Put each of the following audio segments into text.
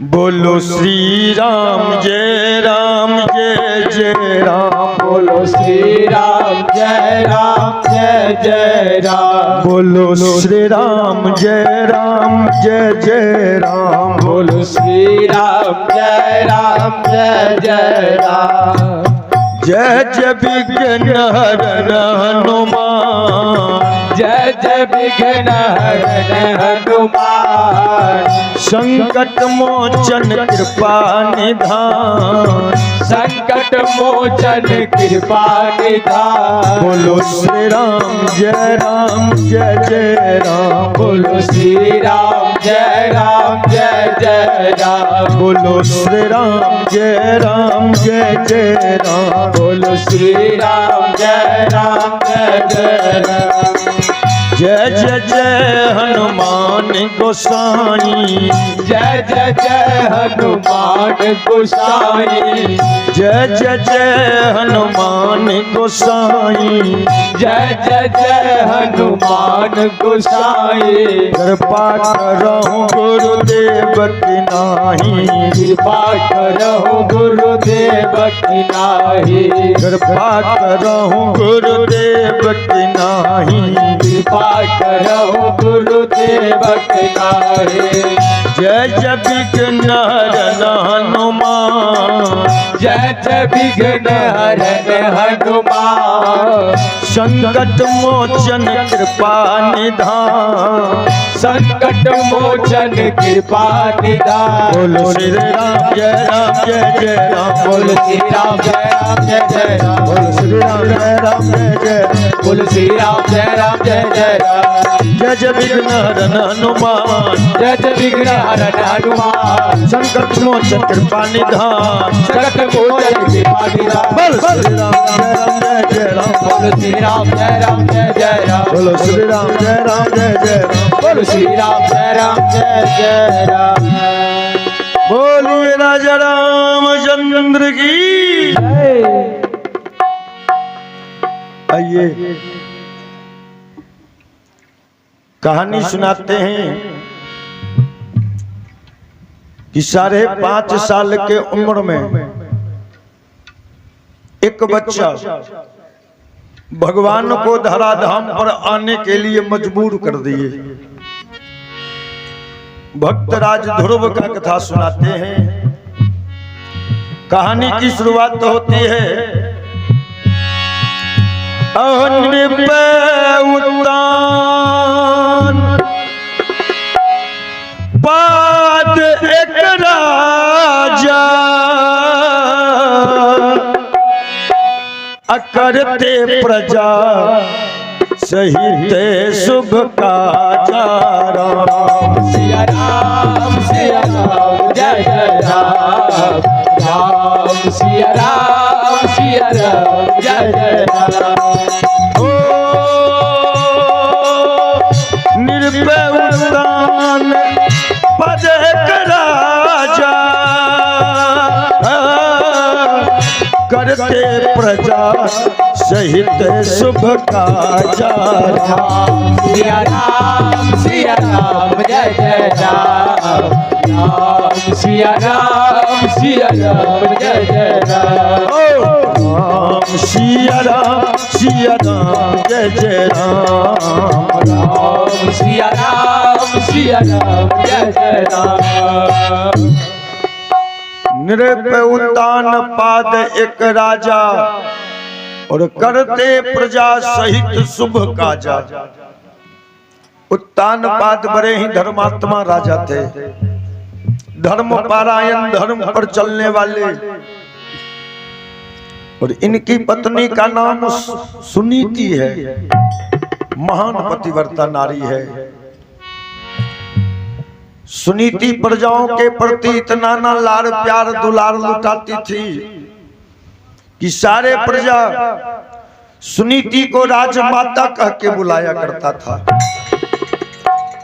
बोलो श्री राम जय राम। बोलो श्री राम जय राम। बोलो श्री राम जय राम। बोलो श्री राम जय राम। जय जय विघ्न हरन हनुमान। जय जय विघ्न हरन हनुमान। संकट मोचन कृपा निधान। संकट मोचन कृपा निधान। बोलो श्री राम जय राम। बोलो श्री राम जय राम। बोलो श्री राम जय राम। बोलो श्री राम जय राम। जय जय हनुमान गोसाई। जय जय हनुमान गोसाई। जय जय हनुमान गोसाई। जय हनुमान गोसाई। कृपा करो गुरुदेव की नाही। कृपा करो गुरुदेव की नाही। कृपा करो गुरुदेव की नाही। कृपा करो गुरुदेव की नाही। जय जय विघ्न हरन हनुमान। जय विघ्न हरन हनुमान। संकट मोचन कृपा निधान। संकट मोचन कृपा निधान। बोलो श्री राम जय राम। बोलो श्री राम जय राम। बोलो श्री राम जय राम। बोलो श्री राम जय राम। जय जय विघ्न हरन हनुमान। जय विघ्न हरन हनुमान। संकट मोचन कृपा निधान। संकट मोचन कृपा निधान। बोलो श्री राम जय राम। बोलो श्री राम जय राम। बोलो श्री राम जय राम। बोलो श्री राम जय राम। बोलिए राजा रामचंद्र की। आइए कहानी सुनाते हैं कि 5.5 साल के उम्र में एक बच्चा भगवान को धराधाम पर आने के लिए मजबूर कर दिए। भक्तराज ध्रुव का कथा सुनाते हैं। कहानी की शुरुआत होती है बाद एक राजा करते प्रजा सहित शुभ काजा। सिया राम जय राम। राम सिया राम जय राम। ओ निर्भय उतान पद एक राजा करते प्रजा सहित शुभ काजा। सिया राम जय राम। राम सिया राम जय राम। राम सिया राम जय राम। राम सिया राम जय राम। नृप उतान पाद एक राजा और करते प्रजा सहित शुभ काजा। उत्तान पाद बड़े ही धर्मात्मा राजा थे। धर्म पारायण, धर्म पर चलने वाले। और इनकी पत्नी का नाम सुनीति है। महान पतिव्रता नारी है। सुनीति प्रजाओं के प्रति इतना ना लाड़ प्यार दुलार लुटाती थी कि सारे प्रजा सुनीति को राजमाता कह के बुलाया करता था।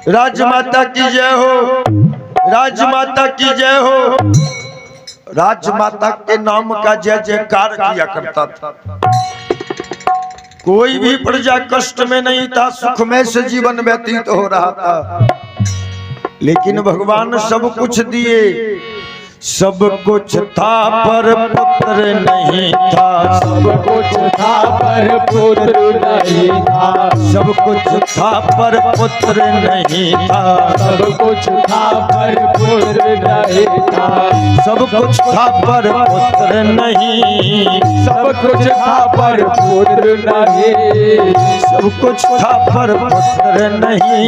राजमाता की जय हो, राजमाता की जय हो। राजमाता के नाम का जय जयकार किया करता था। कोई भी प्रजा कष्ट में नहीं था, सुखमय से जीवन व्यतीत हो रहा था। लेकिन भगवान सब कुछ दिए सब कुछ था पर पुत्र नहीं था, सब कुछ था पर पुत्र नहीं था, सब कुछ था पर पुत्र नहीं था, सब कुछ था पर पुत्र नहीं था, सब कुछ था पर पुत्र नहीं, सब कुछ था पर पुत्र नहीं, सब कुछ था पर पुत्र नहीं,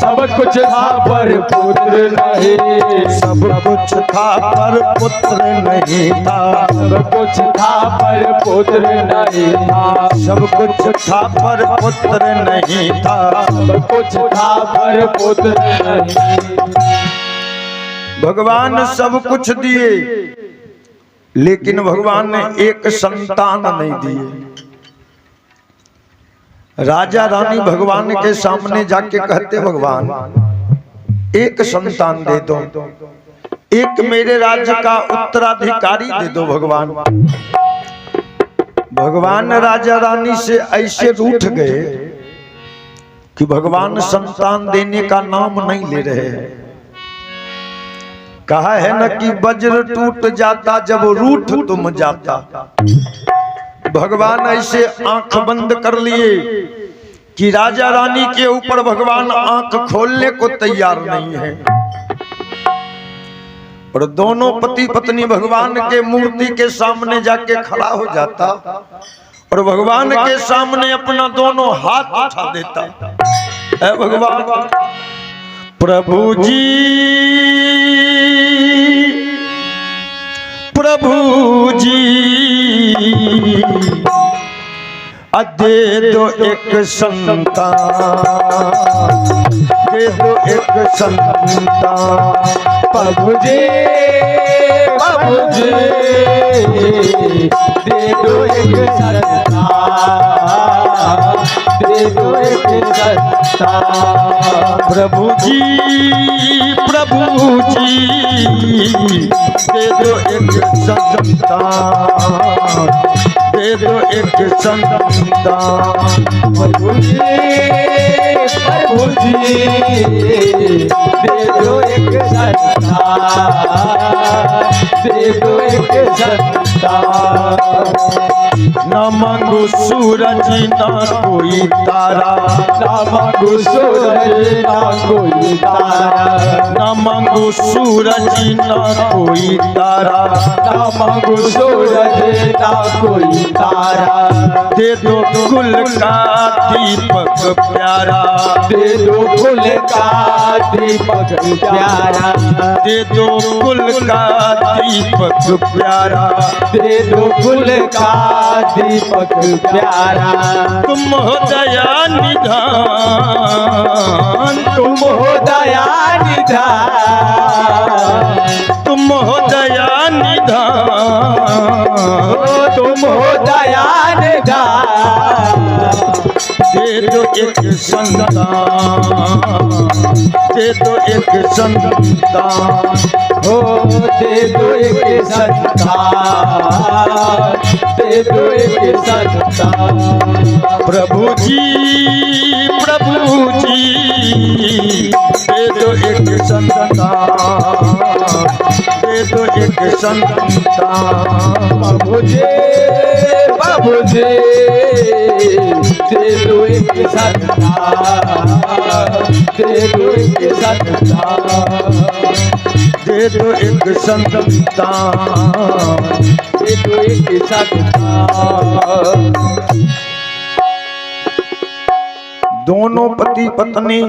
सब कुछ था पर पुत्र नहीं, सब कुछ था पर पुत्र नहीं था, सब कुछ था पर पुत्र नहीं था, सब कुछ था पर पुत्र नहीं था, सब कुछ था पर पुत्र नहीं। भगवान सब कुछ दिए लेकिन भगवान ने एक संतान नहीं दिए। राजा रानी भगवान के सामने जाके कहते भगवान एक संतान दे दो, एक मेरे राज्य का उत्तराधिकारी दे दो भगवान। भगवान राजा रानी से ऐसे रूठ गए कि भगवान संतान देने का नाम नहीं ले रहे हैं। कहा है ना कि वज्र टूट जाता जब रूठ तुम जाता। भगवान ऐसे आंख बंद कर लिए कि राजा रानी के ऊपर भगवान आंख खोलने को तैयार नहीं है। और दोनों पति पत्नी भगवान के मूर्ति के सामने जाके खड़ा हो जाता और भगवान के सामने अपना दोनों हाथ उठा देता। ऐ भगवान प्रभु जी, प्रभु जी दे दो एक संतान, दे दो एक संतान। प्रभु जी, प्रभु जी दे दो एक संतान, दे दो एक संतान। प्रभु जी, प्रभु जी दे दो एक संतान, दे दो एक संतान। प्रभु जी, प्रभु जी दे दो एक संतान, दे दो एक संतान। न मांगो सूरज ना कोई तारा, ना मांगो सूरज ना कोई तारा, न मांगो सूरज ना कोई तारा, ना मांगो सूरज ना कोई तारा। दे दो कुल का दीपक प्यारा, दे दो कुल का दीपक प्यारा, दे दो कुल का दीपक प्यारा, दे दो कुल का दीपक प्यारा। तुम हो दया निधान, तुम हो दया निधान, तुम हो दया निधान, तुम हो दया निधान। दे दो एक संतान, दे दो एक संतान, हो दे दो एक संतान, दे दो एक संतान। प्रभु जी, प्रभु जी दे दो एक संतान, दे दो एक संतान। प्रभु जी, प्रभु जी दे दो एक संतान, दे दो एक संतान, दे दो एक संतान, दे दो एक संतान। दोनों पति पत्नी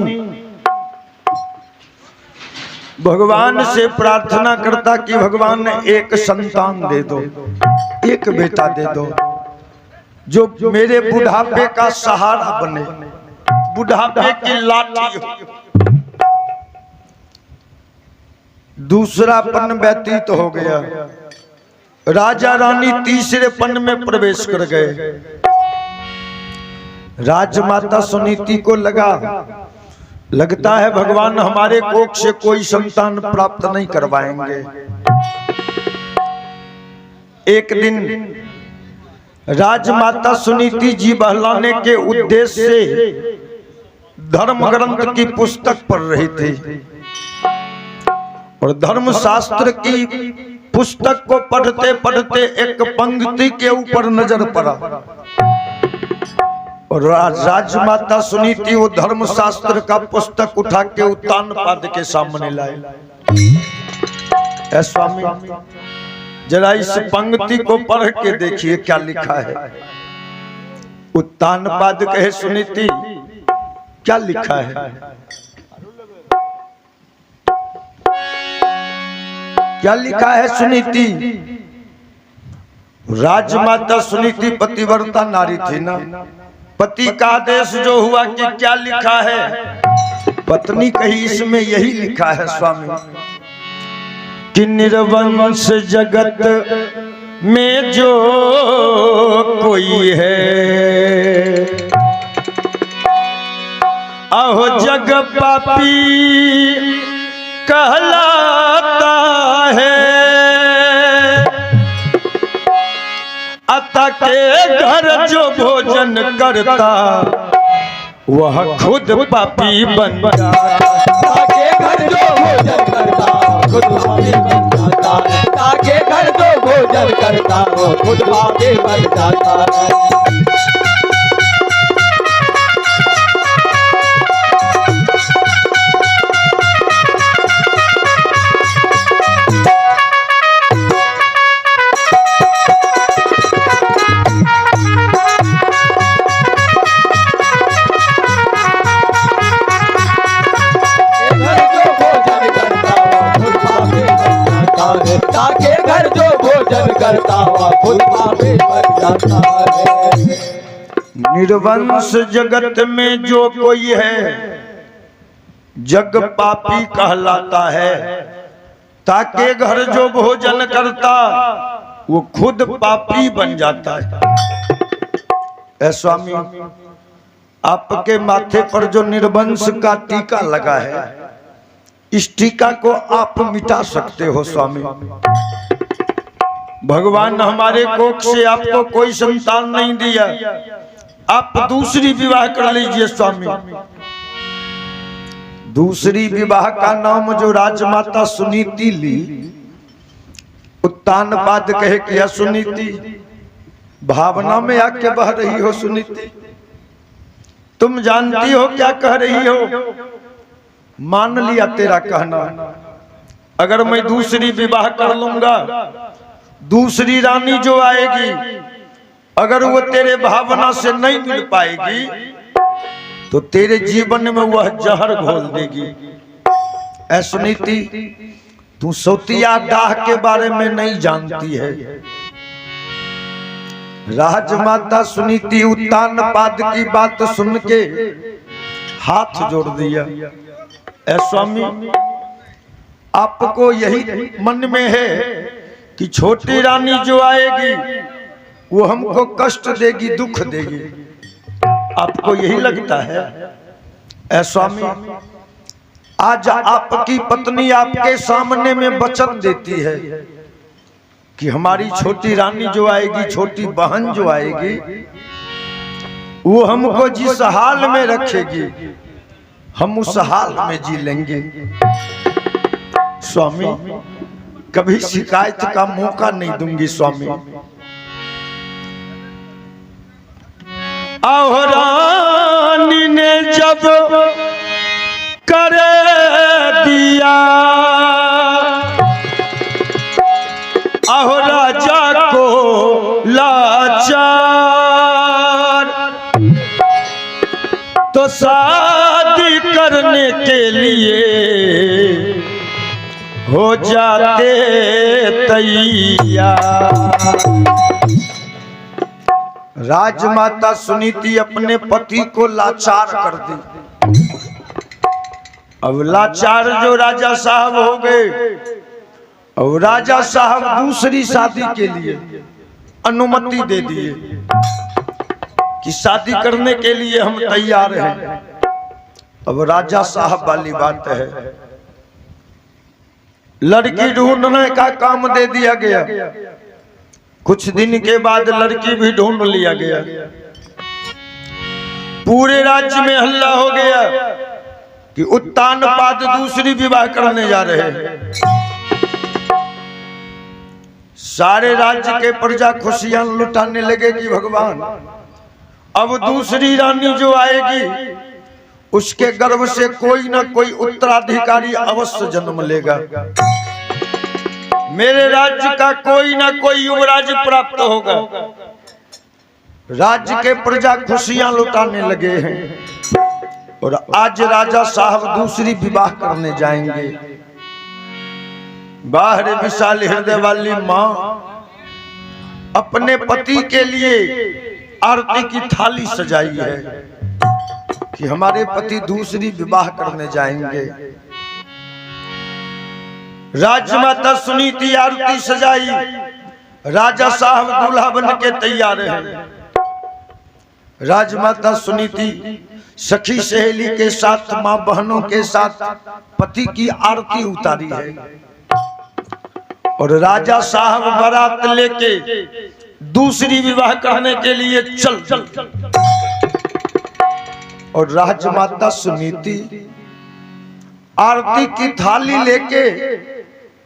भगवान से प्रार्थना करता कि भगवान ने एक संतान दे दो, एक बेटा दे दो जो मेरे बुढ़ापे का सहारा बने, बुढ़ापे की लाठी हो। दूसरा पन व्यतीत हो गया। राजा रानी तीसरे पन में प्रवेश कर गए। राजमाता सुनीति को लगता है भगवान हमारे कोख से कोई संतान प्राप्त नहीं करवाएंगे। एक दिन राजमाता सुनीति जी बहलाने के उद्देश्य से धर्म ग्रंथ की पुस्तक पढ़ रही थी और धर्मशास्त्र की पुस्तक को पढ़ते पढ़ते एक पंक्ति के ऊपर नजर पड़ा और राजमाता सुनीति वो धर्मशास्त्र का पुस्तक उठा के उत्तानपाद के सामने लाए। ऐ स्वामी, जरा इस पंक्ति को पढ़ के देखिए क्या लिखा है। उत्तानपाद कहे सुनीति क्या लिखा है, क्या लिखा है सुनीति। राजमाता सुनीति पतिव्रता नारी थी ना, पति का आदेश जो हुआ कि क्या लिखा है, पत्नी कही इसमें यही लिखा है स्वामी कि निर्वंश जगत में जो कोई है, अहो जग पापी कहलाता है, अतः के घर जो भोजन करता वह खुद पापी बन जाता। के घर जो भोजन करता खुद पापी बन जाता, ताके घर जो भोजन करता वो खुद पापी बन जाता। ताके घर जो भोजन करता हुआ खुद पापी बन जाता है। निर्वंश जगत में जो कोई है जग पापी कहलाता है, ताके घर जो भोजन करता वो खुद पापी बन जाता है। ऐ स्वामी, आपके माथे पर जो निर्वंश का टीका लगा है, इस टीका को आप मिटा सकते हो स्वामी। भगवान हमारे कोख से आपको कोई संतान नहीं दिया, आप दूसरी विवाह कर लीजिए स्वामी। दूसरी विवाह का नाम जो राजमाता सुनीति ली, उत्तानपाद कहे कि सुनीति भावना में आके बह रही हो सुनीति, तुम जानती हो क्या कह रही हो। मान लिया तेरा कहना, अगर मैं दूसरी विवाह कर लूंगा, दूसरी रानी जो आएगी अगर वो तेरे भावना से नहीं मिल पाएगी तो तेरे जीवन में वह जहर घोल देगी। ऐ सुनीति, तू सौतिया दाह के बारे में नहीं जानती है। राजमाता सुनीति उत्तानपाद की बात सुन के हाथ जोड़ दिया। ऐ स्वामी, आपको यही मन में है कि छोटी रानी जो आएगी वो हमको कष्ट देगी, दुख देगी, आपको यही लगता है। ऐ स्वामी, आज आपकी पत्नी आपके सामने में वचन देती है कि हमारी छोटी रानी जो आएगी, छोटी बहन जो आएगी, वो हमको जिस हाल में रखेगी हम उस हाल में जी लेंगे। स्वामी, कभी शिकायत का मौका नहीं दूंगी स्वामी। रानी ने जब कर दिया राजा को लाचार, तो शादी करने के लिए हो जाते तैयार। राजमाता सुनीति अपने पति को लाचार कर दी। अब लाचार जो राजा साहब हो गए, और राजा साहब दूसरी शादी के लिए अनुमति दे दिए कि शादी करने के लिए हम तैयार हैं। अब राजा साहब वाली बात है, लड़की ढूंढने का काम दे दिया गया। कुछ दिन के बाद लड़की भी ढूंढ लिया गया। पूरे राज्य में हल्ला हो गया कि उत्तानपाद दूसरी विवाह करने जा रहे हैं। सारे राज्य के प्रजा खुशियां लुटाने लगे कि भगवान अब दूसरी रानी जो आएगी उसके गर्भ से कोई ना कोई उत्तराधिकारी अवश्य जन्म लेगा, मेरे राज्य का कोई ना कोई युवराज प्राप्त होगा। राज्य के प्रजा खुशियां लुटाने लगे हैं और आज राजा साहब दूसरी विवाह करने जाएंगे। बाहर विशाल हृदय वाली माँ अपने पति के लिए आरती की थाली सजाई है कि हमारे पति दूसरी विवाह करने जाएंगे। राजमाता सुनीति आरती सजाई, राजा साहब दूल्हा बन के तैयार हैं। राजमाता सुनीति सखी सहेली के साथ, मां बहनों के साथ पति की आरती उतारी है और राजा साहब बारात लेके दूसरी विवाह करने के लिए चल और राजमाता सुनीति आरती की थाली लेके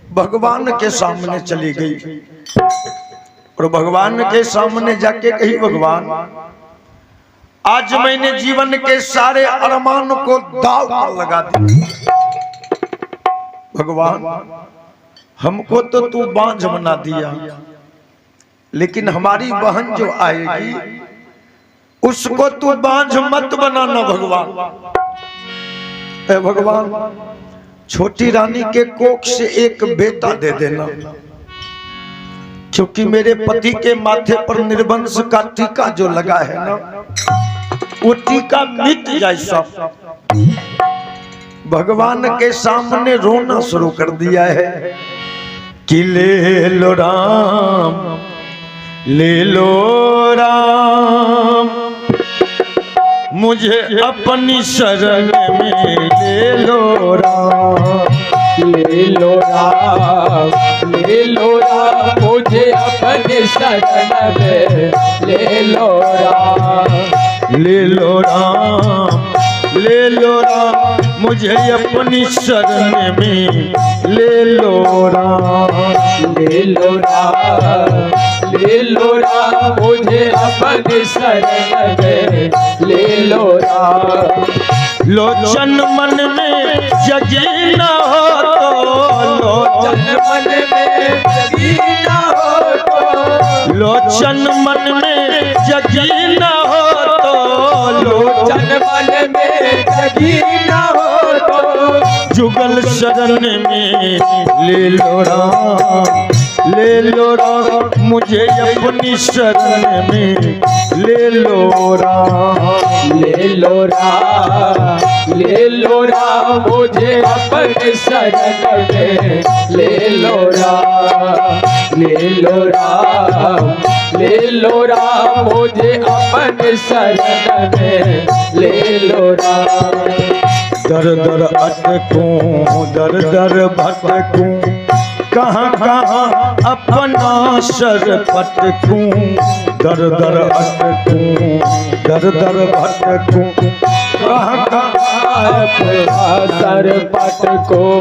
भगवान के सामने चली गई और भगवान के सामने जाके कही, भगवान आज मैंने जीवन के सारे अरमान को दांव पर लगा दिया। भगवान हमको तो तू बांझ बना दिया, लेकिन हमारी बहन जो आएगी उसको तू बांझ मत बनाना। भगवान ए भगवान छोटी रानी के कोख से एक बेटा दे देना, क्योंकि मेरे पति के माथे पर निर्वंश का टीका जो लगा है ना, वो टीका मिट जाए सब। भगवान के सामने रोना शुरू कर दिया है कि ले लो राम, ले लो राम, मुझे अपनी शरण में ले लो राम, ले लो राम, ले लो राम, मुझे अपने शरण में ले लो राम, ले लो राम, ले लो राम, मुझे अपनी शरण में ले लो राम, ले लो राम, ले लो राम, मुझे अपने शरण में ले लो राम। लोचन मन में जगी न हो तो, लोचन मन में जगी न हो तो, लोचन मन में जगी न हो तो, लोचन मन में जगी न हो तो, जुगल शरण में ले लो राम, ले लो राम, मुझे अपनी शरण में ले लो राम, ले लो राम, ले लो राम, मुझे अपने शरण में ले लो राम, ले लो राम, ले लो राम, मुझे अपने शरण में ले लो राम। दर दर अटकूं, दर दर भटकूं, कहाँ कहाँ अपना सर पटकूं, दर दर अटकूं, दर दर भटकूं, कहाँ कहाँ अपना सर पटकूं,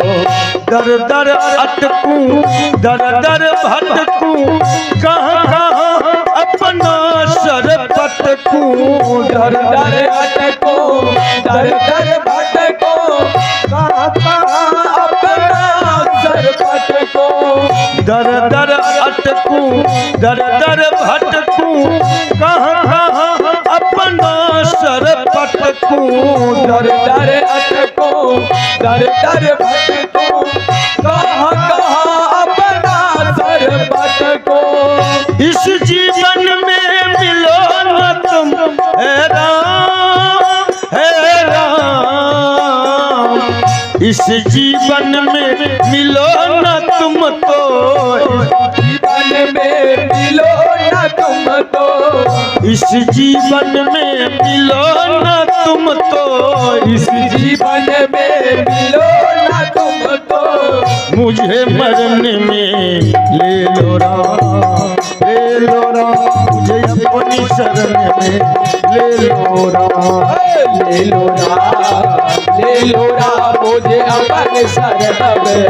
दर दर अटकूं, दर दर भटकूं, कहाँ कहाँ अपना सर पटकूं, दर दर अटकूं, दर दर भटकूं, कहाँ कहाँ अपना सर पटकूं, दर दर अटकूं, दर दर भटकूं, कहाँ कहाँ अपना सर पटकूं, दर दर अटकूं, दर दर भटकूं, कहाँ कहाँ अपना सर पटकूं। इस जीवन में मिलो न तुम हे राम, हे राम, इस जीवन में मिलो न तुम तो, जीवन में मिलो न तुम तो, इस जीवन में मिलो न तुम तो, इस जीवन में मिलो न तुम तो, मुझे मरने में ले लो राम, ले लो राम, मुझे अपनी शरण में ले लो राम, ले लो राम, ले लो राम मुझे अपन शरण में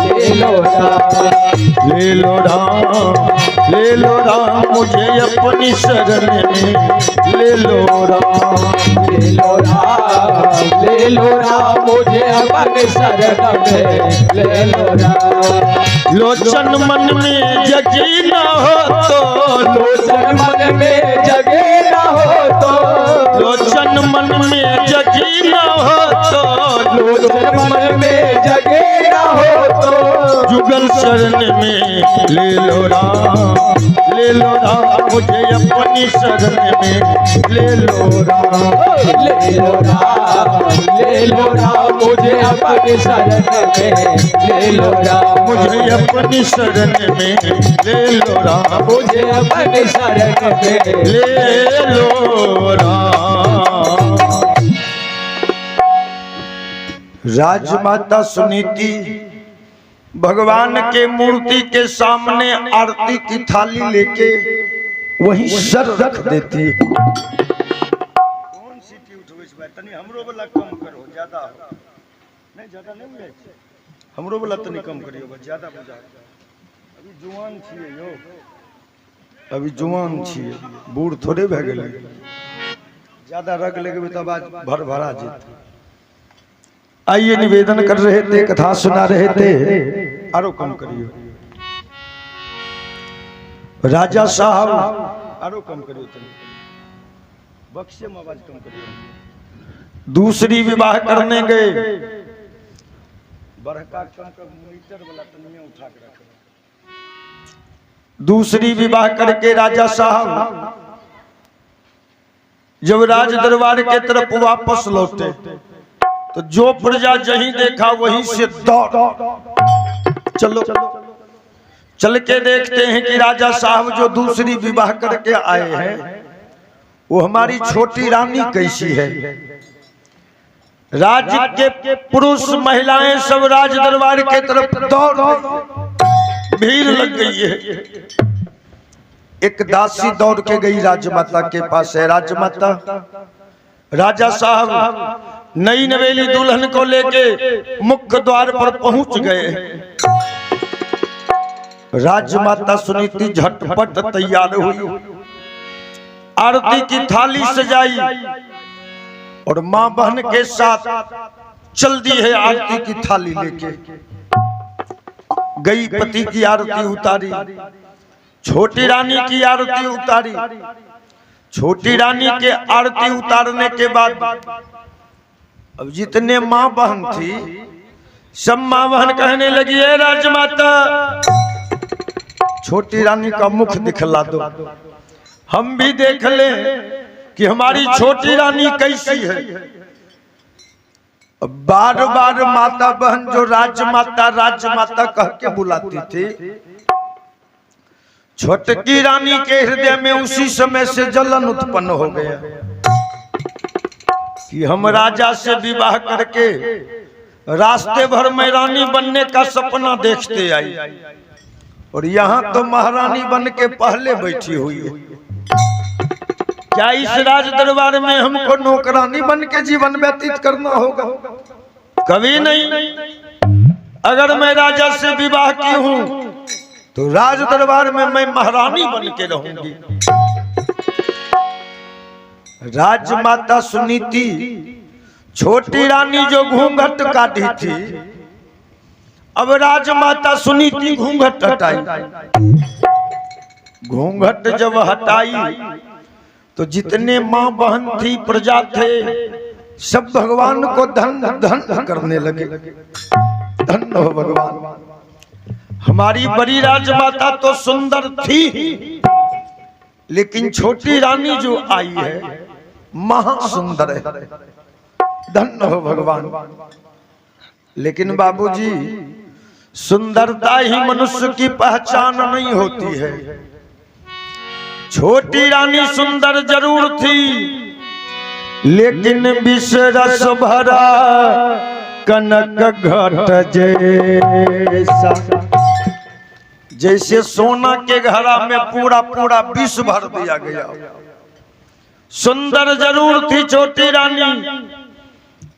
ले लो राम ले लो राम, ले लो राम मुझे अपनी शरण में ले लो राम, ले लो राम, ले लो राम मुझे अपन शरण में ले लो राम। लोचन मन में जगी न हो तो, लोचन मन में जगे न हो तो, लोचन मन में जगी न हो तो, लोचन मन में जगे न हो तो, जुगल शरण में ले लो राम, ले लो राम मुझे अपनी शरण में ले लो राम, ले लो राम, ले लो राम मुझे अपनी शरण में ले लो राम, मुझे अपनी शरण में ले लो राम, मुझे अपनी शरण में ले लो राम। राजमाता सुनीति भगवान के मूर्ति के सामने आरती की थाली लेके वहीं सर रख देती है। कौन सीटी उठवे तनी हमरो वाला कम करो, ज्यादा हो नहीं, ज्यादा नहीं बुझाई छै, हमरो वाला तनी कम करियो, ज्यादा बुझा। अभी जुआन छिए यो, अभी जुआन छिए, बूढ़ थोड़े भए गेलै, ज्यादा रख लेके तो आवाज भर भरा जेतै। आइए निवेदन कर रहे थे, कथा सुना रहे थे, आरो कम करियो राजा साहब, आरो कम करियो तनी, बक्से में आवाज कम करियो। दूसरी विवाह करने गए, बड़का कम कर मीटर वाला तनिया उठा के रखो। दूसरी विवाह करके राजा साहब जब राज दरबार के तरफ वापस लौटे तो जो प्रजा जहीं देखा वहीं से दौड़ चलो चल के देखते हैं कि राजा साहब जो दूसरी विवाह करके आए हैं वो हमारी छोटी रानी कैसी है। राज्य के पुरुष महिलाएं सब राज दरबार के तरफ दौड़, भीड़ लग गई है। एक दासी दौड़ के गई राजमाता के पास है। राजमाता, राजा साहब नई नवेली दुल्हन को लेके मुख्य द्वार पर पहुंच गए। राजमाता सुनीति झटपट तैयार हुई, आरती की थाली सजाई और मां बहन के साथ चल दी है। आरती की थाली लेके गई, पति की आरती उतारी, छोटी रानी की आरती उतारी। छोटी रानी के आरती उतारने के बाद अब जितने मां बहन थी सब मां बहन कहने लगी, है राजमाता छोटी रानी का मुख दिखला दो, हम भी देख ले कि हमारी छोटी रानी कैसी है। बार बार माता बहन जो राजमाता राजमाता कह के बुलाती थी, छोटकी रानी के हृदय में उसी समय से जलन उत्पन्न हो गया कि हम राजा से विवाह करके रास्ते भर में रानी बनने का सपना देखते आई और यहाँ तो महारानी बन के पहले बैठी हुई है। क्या इस राज दरबार में हमको नौकरानी बन के जीवन व्यतीत करना होगा? कभी नहीं। अगर मैं राजा से विवाह की हूँ तो राज दरबार में मैं महारानी बन के रहूंगी। राजमाता सुनीति छोटी रानी जो घूंघट काटी थी, अब राजमाता सुनीति घूंघट हटाई। घूंघट जब हटाई तो जितने मां बहन थी, प्रजा थे, सब भगवान को धन धन करने लगे। धन हो भगवान, हमारी बड़ी राजमाता तो सुंदर थी, लेकिन छोटी रानी जो आई है महासुंदर है। धन्य हो भगवान। लेकिन बाबूजी, सुंदरता ही मनुष्य की पहचान नहीं होती है। छोटी रानी सुंदर जरूर थी, लेकिन विष रस भरा कनक घट जैसा, जैसे सोना के घड़ा में पूरा पूरा विष भर दिया गया। सुंदर जरूर थी छोटी रानी,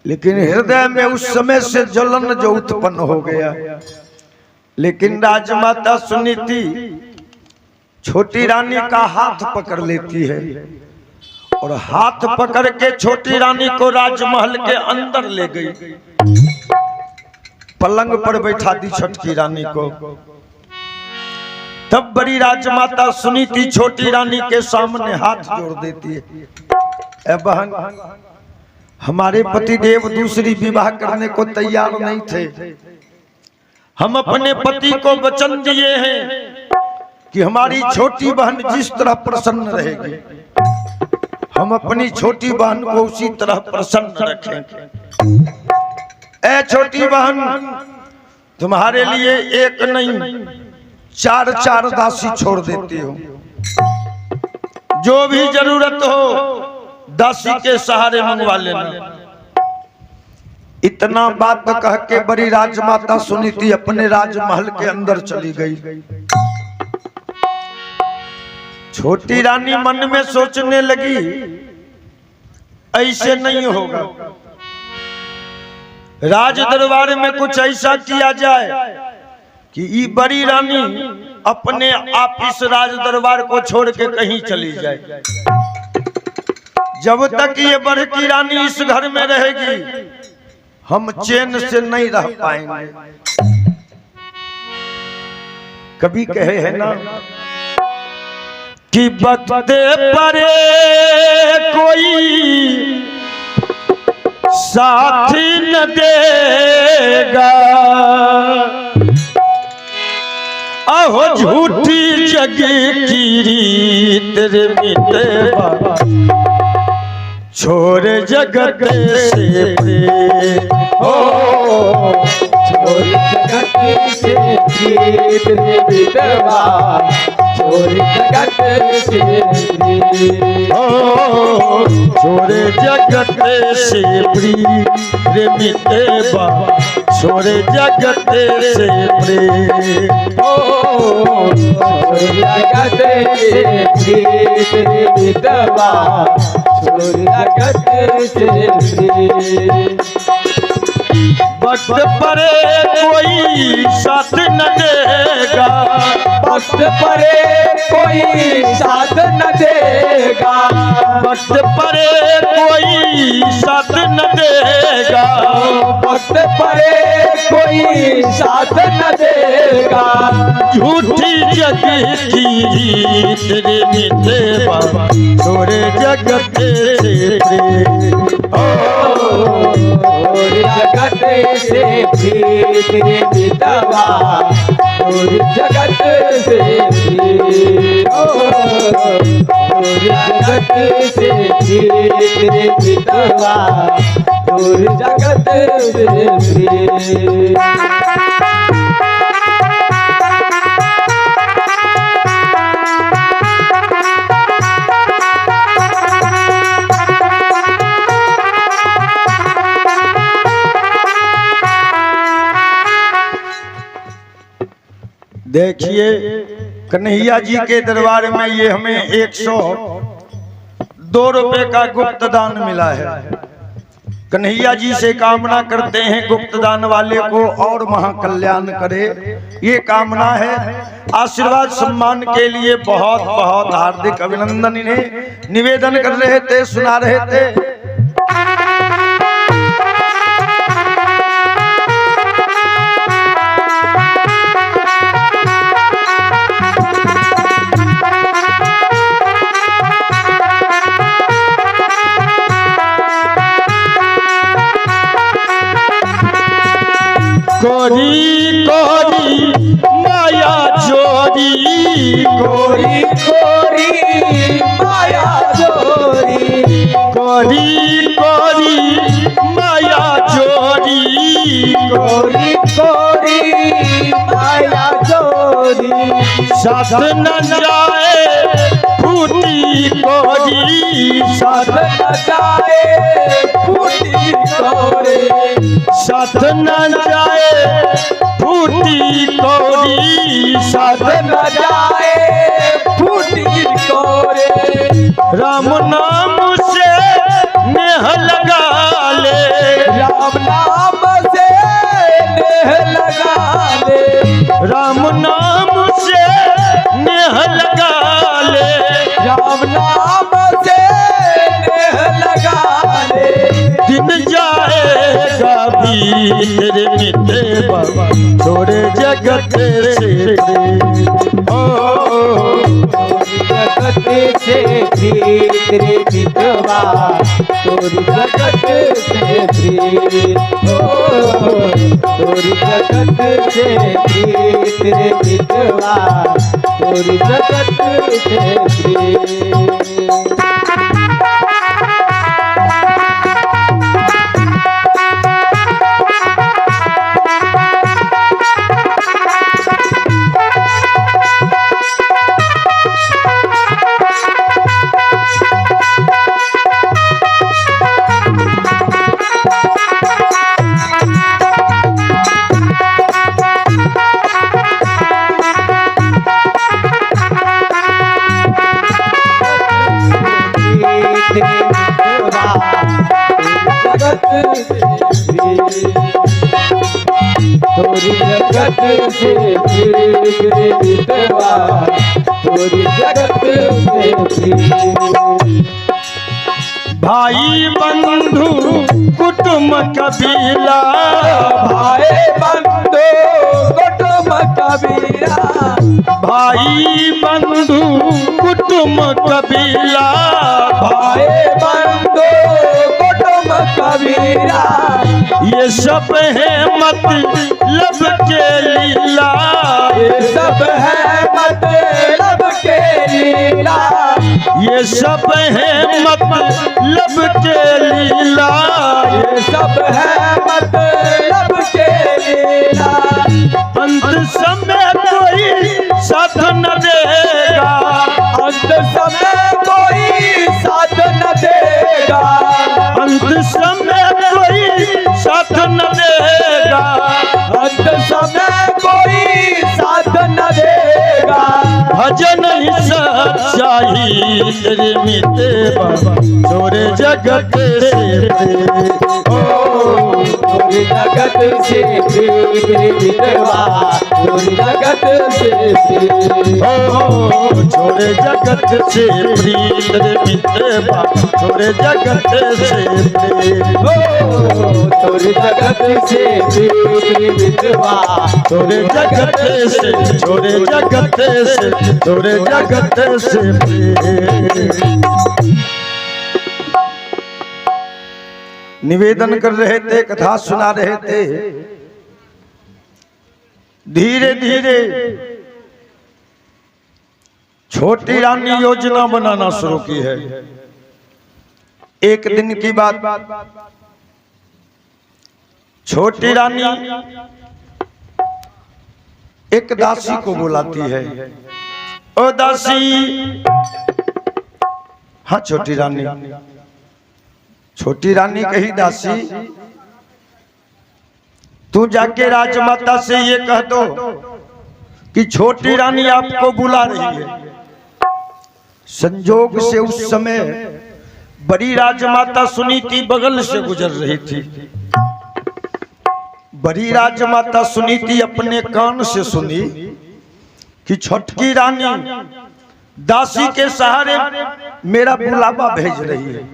लेकिन हृदय में उस समय से जलन जो उत्पन्न हो गया। लेकिन राजमाता सुनीति छोटी रानी का हाथ पकड़ लेती है और हाथ पकड़ के छोटी रानी को राजमहल के अंदर ले गई। पलंग पर बैठा दी छोटी रानी को। तब बड़ी राजमाता सुनीति छोटी रानी के सामने हाथ जोड़ देती है, ए बहन, हमारे पतिदेव दूसरी विवाह करने को तैयार नहीं थे। हम अपने पति को वचन दिए हैं कि हमारी छोटी बहन जिस तरह प्रसन्न रहेगी, हम अपनी छोटी बहन को उसी तरह प्रसन्न रखेंगे। ए छोटी बहन, तुम्हारे लिए एक नहीं 4 दासी छोड़ देती हो। जो भी जरूरत हो दासी के सहारे मंगवा लेना। इतना बात कह के बड़ी राजमाता सुनीति अपने राजमहल के अंदर चली गई। छोटी रानी मन में सोचने लगी, ऐसे नहीं होगा, राज दरबार में कुछ ऐसा किया जाए कि ये बड़ी रानी अपने आप इस राज दरबार को छोड़ के कहीं चली जाए। जब तक ये बड़की रानी इस घर में रहेगी हम चैन से नहीं रह पाएंगे। कभी कहे है ना कि बकते परे कोई साथी न देगा, अहो झूठी जगी की रीत रे मिटेगा, छोड़ जगत से प्रेम, हो छोड़ जगत से प्रीत रे मिटवा, छोड़ जगत से प्रीत, ओ छोड़ जगत से प्रीत रे मिटेगा, छोड़ जगत से प्रेम, हो छोड़ जगत से प्रीत रे मिटवा, छोड़ जगत से प्रीत। वक्त परे कोई साथ न देगा, वक्त परे कोई साथ न देगा, वक्त परे कोई साथ न देगा, वक्त परे कोई साथ न देगा, झूठी जगी की रीत रे मिटेगा, छोड़े जगत से प्रेम, छोड़ जगत से प्रीत रे मिटवा, छोड़ जगत से प्रीत, छोड़ जगत से प्रीत रे मिटवा, छोड़ जगत से प्रीत। देखिए कन्हैया जी के दरबार में ये हमें 102 रुपए का गुप्त दान मिला है। कन्हैया जी से कामना करते हैं गुप्त दान वाले को और महाकल्याण करे, ये कामना है। आशीर्वाद सम्मान के लिए बहुत बहुत हार्दिक अभिनंदन इन्हें निवेदन कर रहे थे, सुना रहे थे। कोरी कोरी माया जोरी, कोरी कोरी माया जोरी, कोरी कोरी माया जोरी, कोरी कोरी माया जोरी, साथ न जाए फूटी कोरी, साथ न जाए फूटी कोरी, साथ न जाए फूटी कोरी, साथ न जाए फूटी कोरी, राम नाम से नेह लगा ले, राम नाम से नेह लगा ले, राम नाम से नेह लगा ले, राम नाम से नेह लगा ले, दिन जाएगा भी तेरे मिटे बाबा छोड़े जगत से ओ जगत से तेरे मितवा तोरी जगत से तोरी जगत से तेरे मितवा तोरी जगत से तोरी जगत से तेरे मितवा तोरी जगत से भाई बंधु कुटुंब कबीला, भाई बंधु कुटुंब कबीरा, भाई बंधु कुटुंब कबीला, भाई बंधु कुटुंब कबीरा, ये सब है मतलब के लीला, ये सब है मतलब के लीला, ये सब है मतलब के लीला, ये सब है मतलब के लीला, अंत समय कोई साथ न देगा, अंत समय कोई साथ न देगा, अंत समय कोई साथ न देगा, अंत समय कोई साथ न देगा, भजन ही सच्चाई तेरे मिटे बाबा छोड़े जगत से तोरी जगत से तेरे मितवा तोरी जगत से छोड़े जगत से प्रीत रे मिटे बाबा छोड़े जगत से तोरी जगत से तेरे मितवा छोड़े जगत से छोड़े जगत से छोड़े जगत से निवेदन कर रहे थे, कथा सुना रहे थे। धीरे धीरे छोटी रानी योजना बनाना शुरू की है। एक दिन की बात, छोटी रानी एक दासी को बुलाती है। ओ दासी, हाँ छोटी रानी। छोटी रानी कही, दासी तू जाके राजमाता से ये कह दो कि छोटी रानी आपको बुला रही है। संजोग से उस समय बड़ी राजमाता सुनीति बगल से गुजर रही थी। बड़ी राजमाता सुनीति अपने कान से सुनी कि छोटकी रानी दासी के सहारे मेरा बुलावा भेज रही है।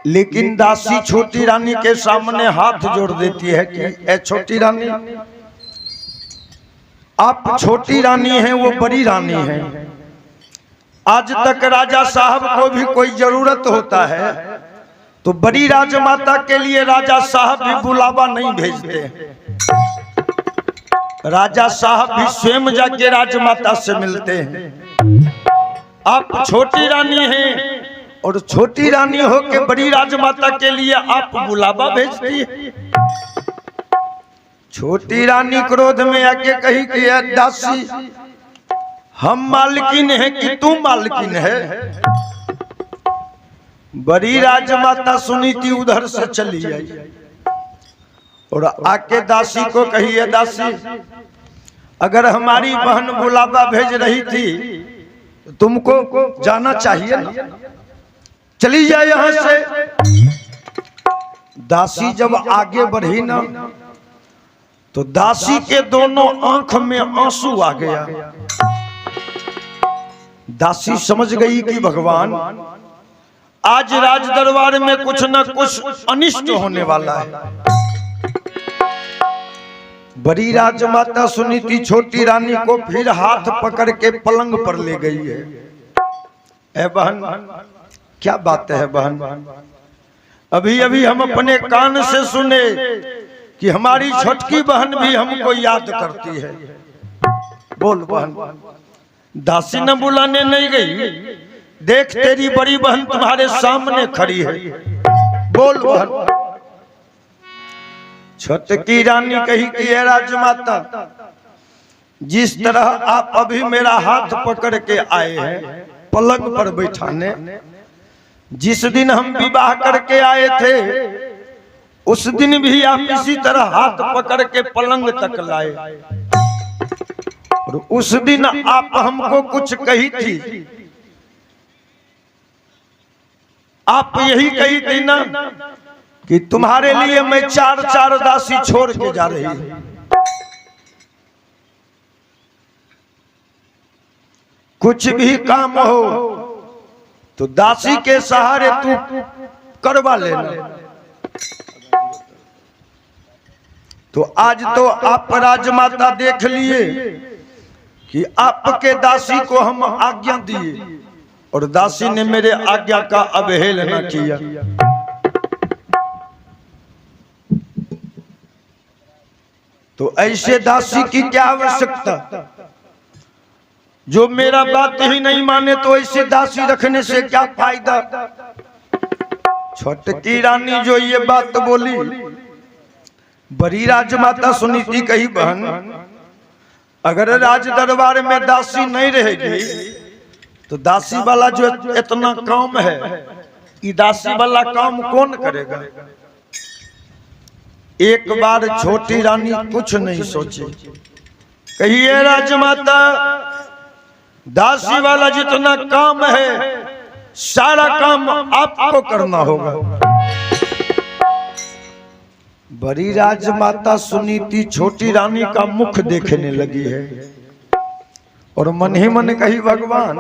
लेकिन दासी छोटी रानी के सामने हाथ जोड़ देती है कि ए छोटी रानी, आप छोटी रानी हैं, वो बड़ी रानी हैं। आज तक राजा साहब को भी कोई जरूरत होता है तो बड़ी राजमाता के लिए राजा साहब भी बुलावा नहीं भेजते। राजा साहब भी स्वयं जाके राजमाता से मिलते हैं। आप छोटी रानी हैं और छोटी रानी हो के बड़ी राजमाता के लिए आप बुलावा भेजती है। छोटी रानी क्रोध में आके कही कि दासी, हम मालकिन है कि तू मालकिन है। बड़ी राजमाता सुनीति उधर से चली आई और आके दासी को कही, दासी अगर हमारी बहन बुलावा भेज रही थी तो तुमको जाना चाहिए ना, चली जाए यहां से। दासी जब आगे बढ़ी ना तो दासी के दोनों आंख में आंसू आ गया। दासी समझ गई कि भगवान आज राज दरबार में कुछ न कुछ अनिष्ट होने वाला है। बड़ी राजमाता सुनीति छोटी रानी को फिर हाथ पकड़ के पलंग पर ले गई है। ए बहन, क्या बात है बहन? अभी अभी हम अपने कान से सुने कि हमारी छोटकी बहन भी हमको याद करती है। बोल बहन। दासी न बुलाने नहीं गई, देख तेरी बड़ी बहन तुम्हारे सामने खड़ी है। बोल बहन। छोटकी रानी कही कि ये राजमाता, जिस तरह आप अभी मेरा हाथ पकड़ के आए हैं पलंग पर बैठाने, जिस दिन हम विवाह करके आए थे उस दिन भी आप इसी तरह हाथ पकड़ के पलंग तक लाए, और उस दिन आप हमको कुछ कही थी। आप यही कही थी ना कि तुम्हारे लिए मैं चार चार दासी छोड़ के जा रही हूं। कुछ भी काम हो तो दासी के सहारे तू करवा लेना। तो आज तो आप राजमाता देख लिए कि आपके दासी को हम आज्ञा दिए और दासी ने मेरे आज्ञा का अवहेलना किया। तो ऐसे दासी की क्या आवश्यकता? जो मेरा बात ही नहीं माने तो ऐसे दासी रखने से क्या फायदा? छोटकी रानी जो ये बात बोली, बड़ी राजमाता सुनीति कही बहन, अगर राज दरबार में दासी नहीं रहेगी तो दासी वाला जो इतना काम है, ये दासी वाला काम कौन करेगा? एक बार छोटी रानी कुछ नहीं सोची, कहिए राजमाता, दासी वाला जितना काम है सारा काम आपको करना होगा। बड़ी राजमाता सुनीति छोटी रानी का मुख देखने लगी है और मन ही मन कही, भगवान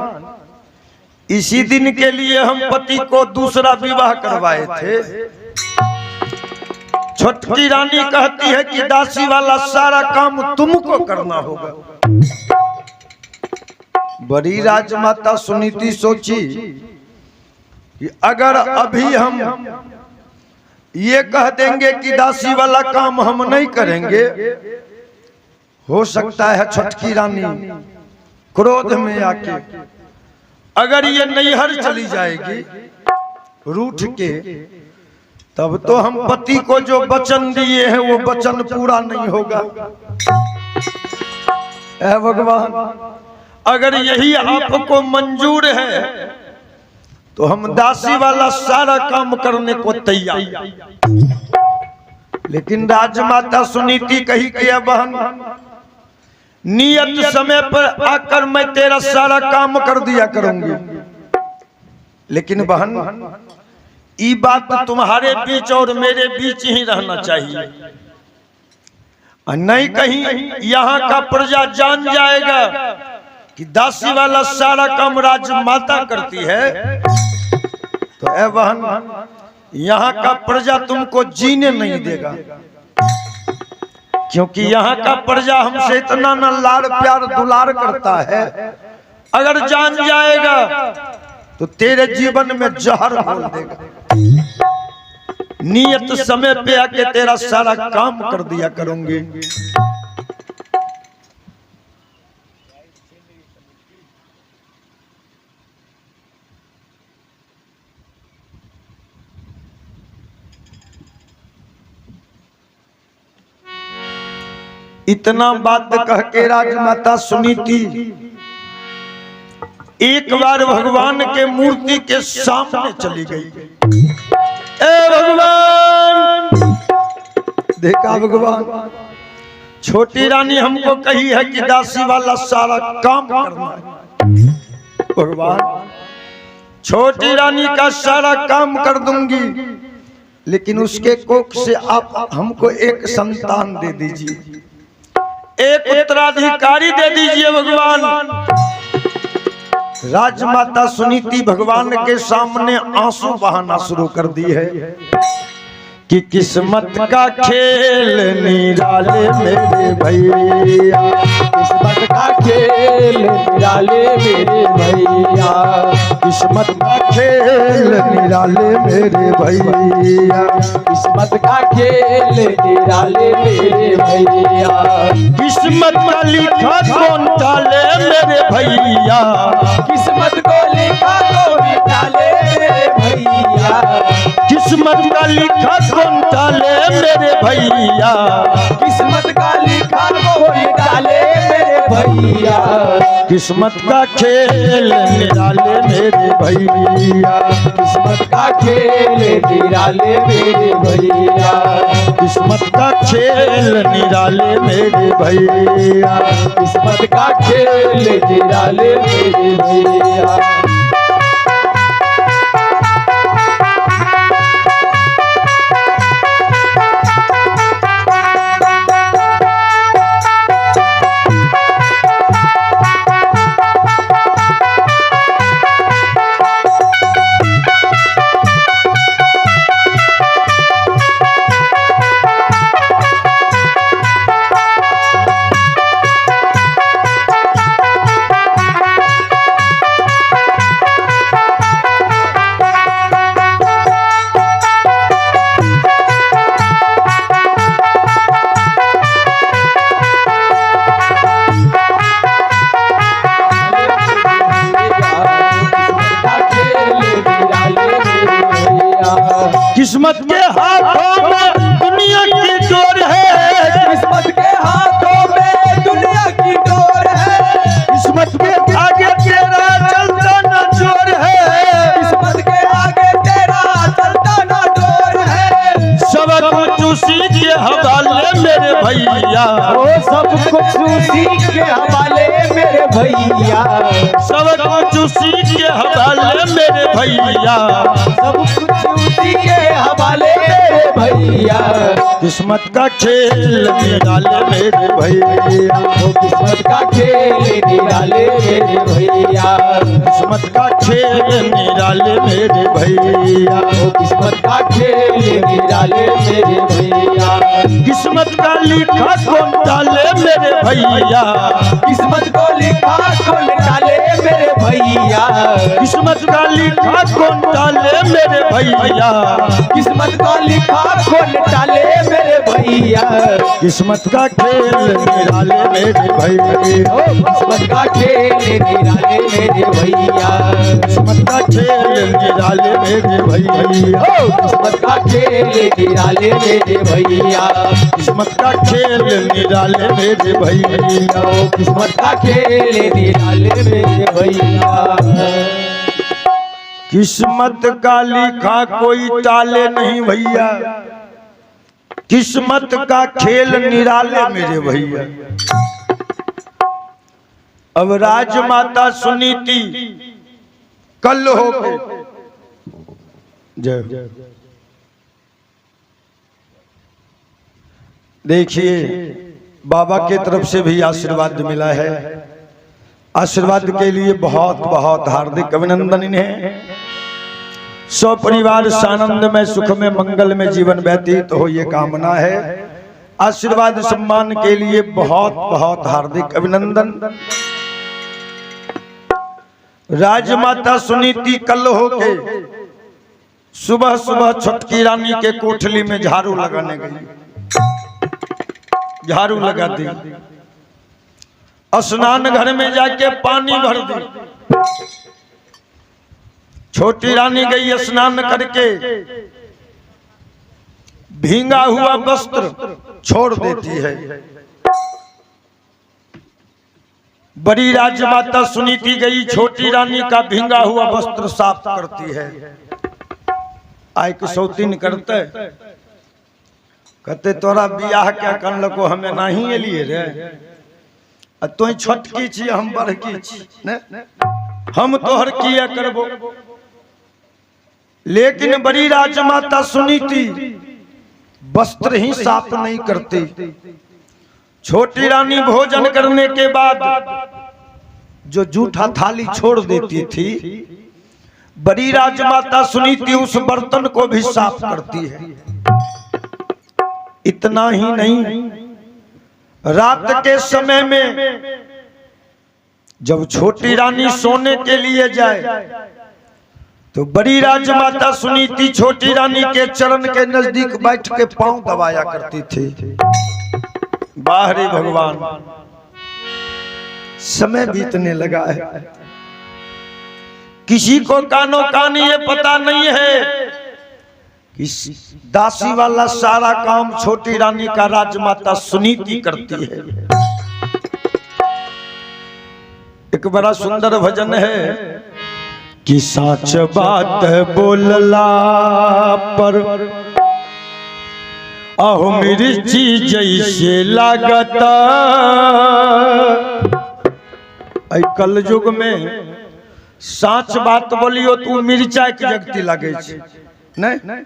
इसी दिन के लिए हम पति को दूसरा विवाह करवाए थे। छोटी रानी कहती है कि दासी वाला सारा काम तुमको करना होगा। बड़ी राजमाता सुनीति सोची कि अगर अभी हम ये कह देंगे कि दासी वाला काम हम नहीं करेंगे, हो सकता है छोटकी रानी क्रोध में आके अगर ये नैहर चली जाएगी रूठ के, तब तो हम पति को जो वचन दिए हैं वो वचन पूरा नहीं होगा। ऐ भगवान, अगर यही आपको मंजूर है तो हम दासी वाला सारा काम करने को तैयार। लेकिन राजमाता सुनीति कही कि बहन, नियत समय पर आकर मैं तेरा सारा काम कर दिया करूंगी, लेकिन बहन ये बात तुम्हारे बीच और मेरे बीच ही रहना चाहिए, नहीं कहीं यहाँ का प्रजा जान जाएगा कि दासी वाला सारा काम राजमाता करती है, तो ऐ बहन यहाँ का प्रजा तुमको जीने नहीं देगा। क्योंकि यहाँ का प्रजा हमसे इतना न लाड़ प्यार दुलार करता है, अगर जान जाएगा तो तेरे जीवन में जहर घोल देगा। नियत समय पे आके तेरा सारा काम कर दिया करूंगी। इतना बात कह के राजमाता सुनीति एक बार भगवान के मूर्ति के सामने चली गई। ए भगवान, देखा भगवान, छोटी रानी हमको कही है कि दासी वाला सारा काम करना है। भगवान, छोटी रानी का सारा काम कर दूंगी, लेकिन उसके कोख से आप हमको एक संतान दे दीजिए, एक उत्तराधिकारी दे दीजिए भगवान। राजमाता सुनीति भगवान के सामने आंसू बहाना शुरू कर दी है कि किस्मत का खेल निराले मेरे भैया, किस्मत का खेल निराले मेरे भैया, किस्मत का खेल निराले मेरे भैया, किस्मत का खेल निराले मेरे भैया, किस्मत का लिखा कौन टाले मेरे भैया, किस्मत को लिखा तो निराले मेरे भैया, किस्मत का लिखा कौन टाले मेरे भैया, किस्मत का लिखा तो निराले मेरे भैया, किस्मत का खेल निराले मेरे भैया, किस्मत का खेल निराले मेरे भैया, किस्मत का खेल निराले मेरे भैया, किस्मत का खेल निराले मेरे भैया। किस्मत के हाथों में दुनिया की डोर है, किस्मत के हाथों में दुनिया की डोर है, किस्मत के आगे तेरा चलता न जोर है, किस्मत के आगे तेरा चलता ना डोर है, सब कुछ उसी के हवाले मेरे भैया, वो सब कुछ उसी के हवाले मेरे भैया, सब कुछ उसी के हवाले मेरे भैया, सब कुछ उसी के हवाले मेरे भैया, किस्मत का खेल निराले मेरे भैया, वो किस्मत का खेल निराले मेरे भैया, किस्मत का खेल निराले मेरे भैया, वो किस्मत का खेल निराले मेरे भैया, किस्मत का लिखा कौन डाले मेरे भैया, किस्मत को लिखा कौन डाले मेरे भैया, किस्मत का लिखा कौन डाले मेरे भैया, किस्मत को लिखा कौन डाले मेरे भैया, किस्मत का खेल निराले मेरे भैया, ओ किस्मत का खेल निराले मेरे भैया, किस्मत का खेल निराले मेरे भैया, ओ किस्मत का खेल निराले मेरे भैया, किस्मत का खेल निराले मेरे भैया, ओ किस्मत का खेल निराले मेरे भैया। किस्मत का लिखा कोई टाले नहीं भैया, किस्मत का खेल निराले मेरे भैया। अब राजमाता सुनीति कल हो गए, जय देखिए बाबा के तरफ से भी आशीर्वाद मिला है। आशीर्वाद के लिए बहुत बहुत हार्दिक अभिनंदन इन्हें। सौ परिवार सानंद में सुख में मंगल में जीवन व्यतीत हो ये कामना है। आशीर्वाद सम्मान के लिए बहुत बहुत हार्दिक अभिनंदन। राजमाता सुनीति कल हो के सुबह सुबह छुटकी रानी के कोठली में झाड़ू लगाने गई, झाड़ू लगा दी, स्नान घर में जाके पानी भर दी। छोटी रानी गई स्नान करके, भींगा हुआ वस्त्र छोड़ देती है। बड़ी राजमाता सुनीति गई, छोटी रानी का भींगा हुआ वस्त्र साफ करती है। आय के सौतीन करते कहते तोरा बियाह क्या कर लो, हमें नहीं लिए रे, तो छोटकी छी हम बड़की छी, हम तोहर किया करबो। लेकिन बड़ी राजमाता सुनीति वस्त्र ही साफ नहीं करती। छोटी रानी भोजन करने के बाद जो जूठा थाली छोड़ देती थी, बड़ी राजमाता सुनीति उस बर्तन को भी साफ करती है। इतना ही नहीं, रात के समय में जब छोटी रानी सोने के लिए जाए तो बड़ी राजमाता सुनीति छोटी रानी के चरण के नजदीक बैठ के पांव दबाया करती थी। बाहरी भगवान, समय बीतने लगा है, किसी को कानो कान ये पता नहीं है कि दासी वाला सारा काम छोटी रानी का राजमाता सुनीति करती है। एक बड़ा सुंदर भजन है कि साच बात बोलला पर अहो मिर्ची जैसे लागता। कल युग में साच बात बोलियो तू मिर्चा की जगती लगे नहीं।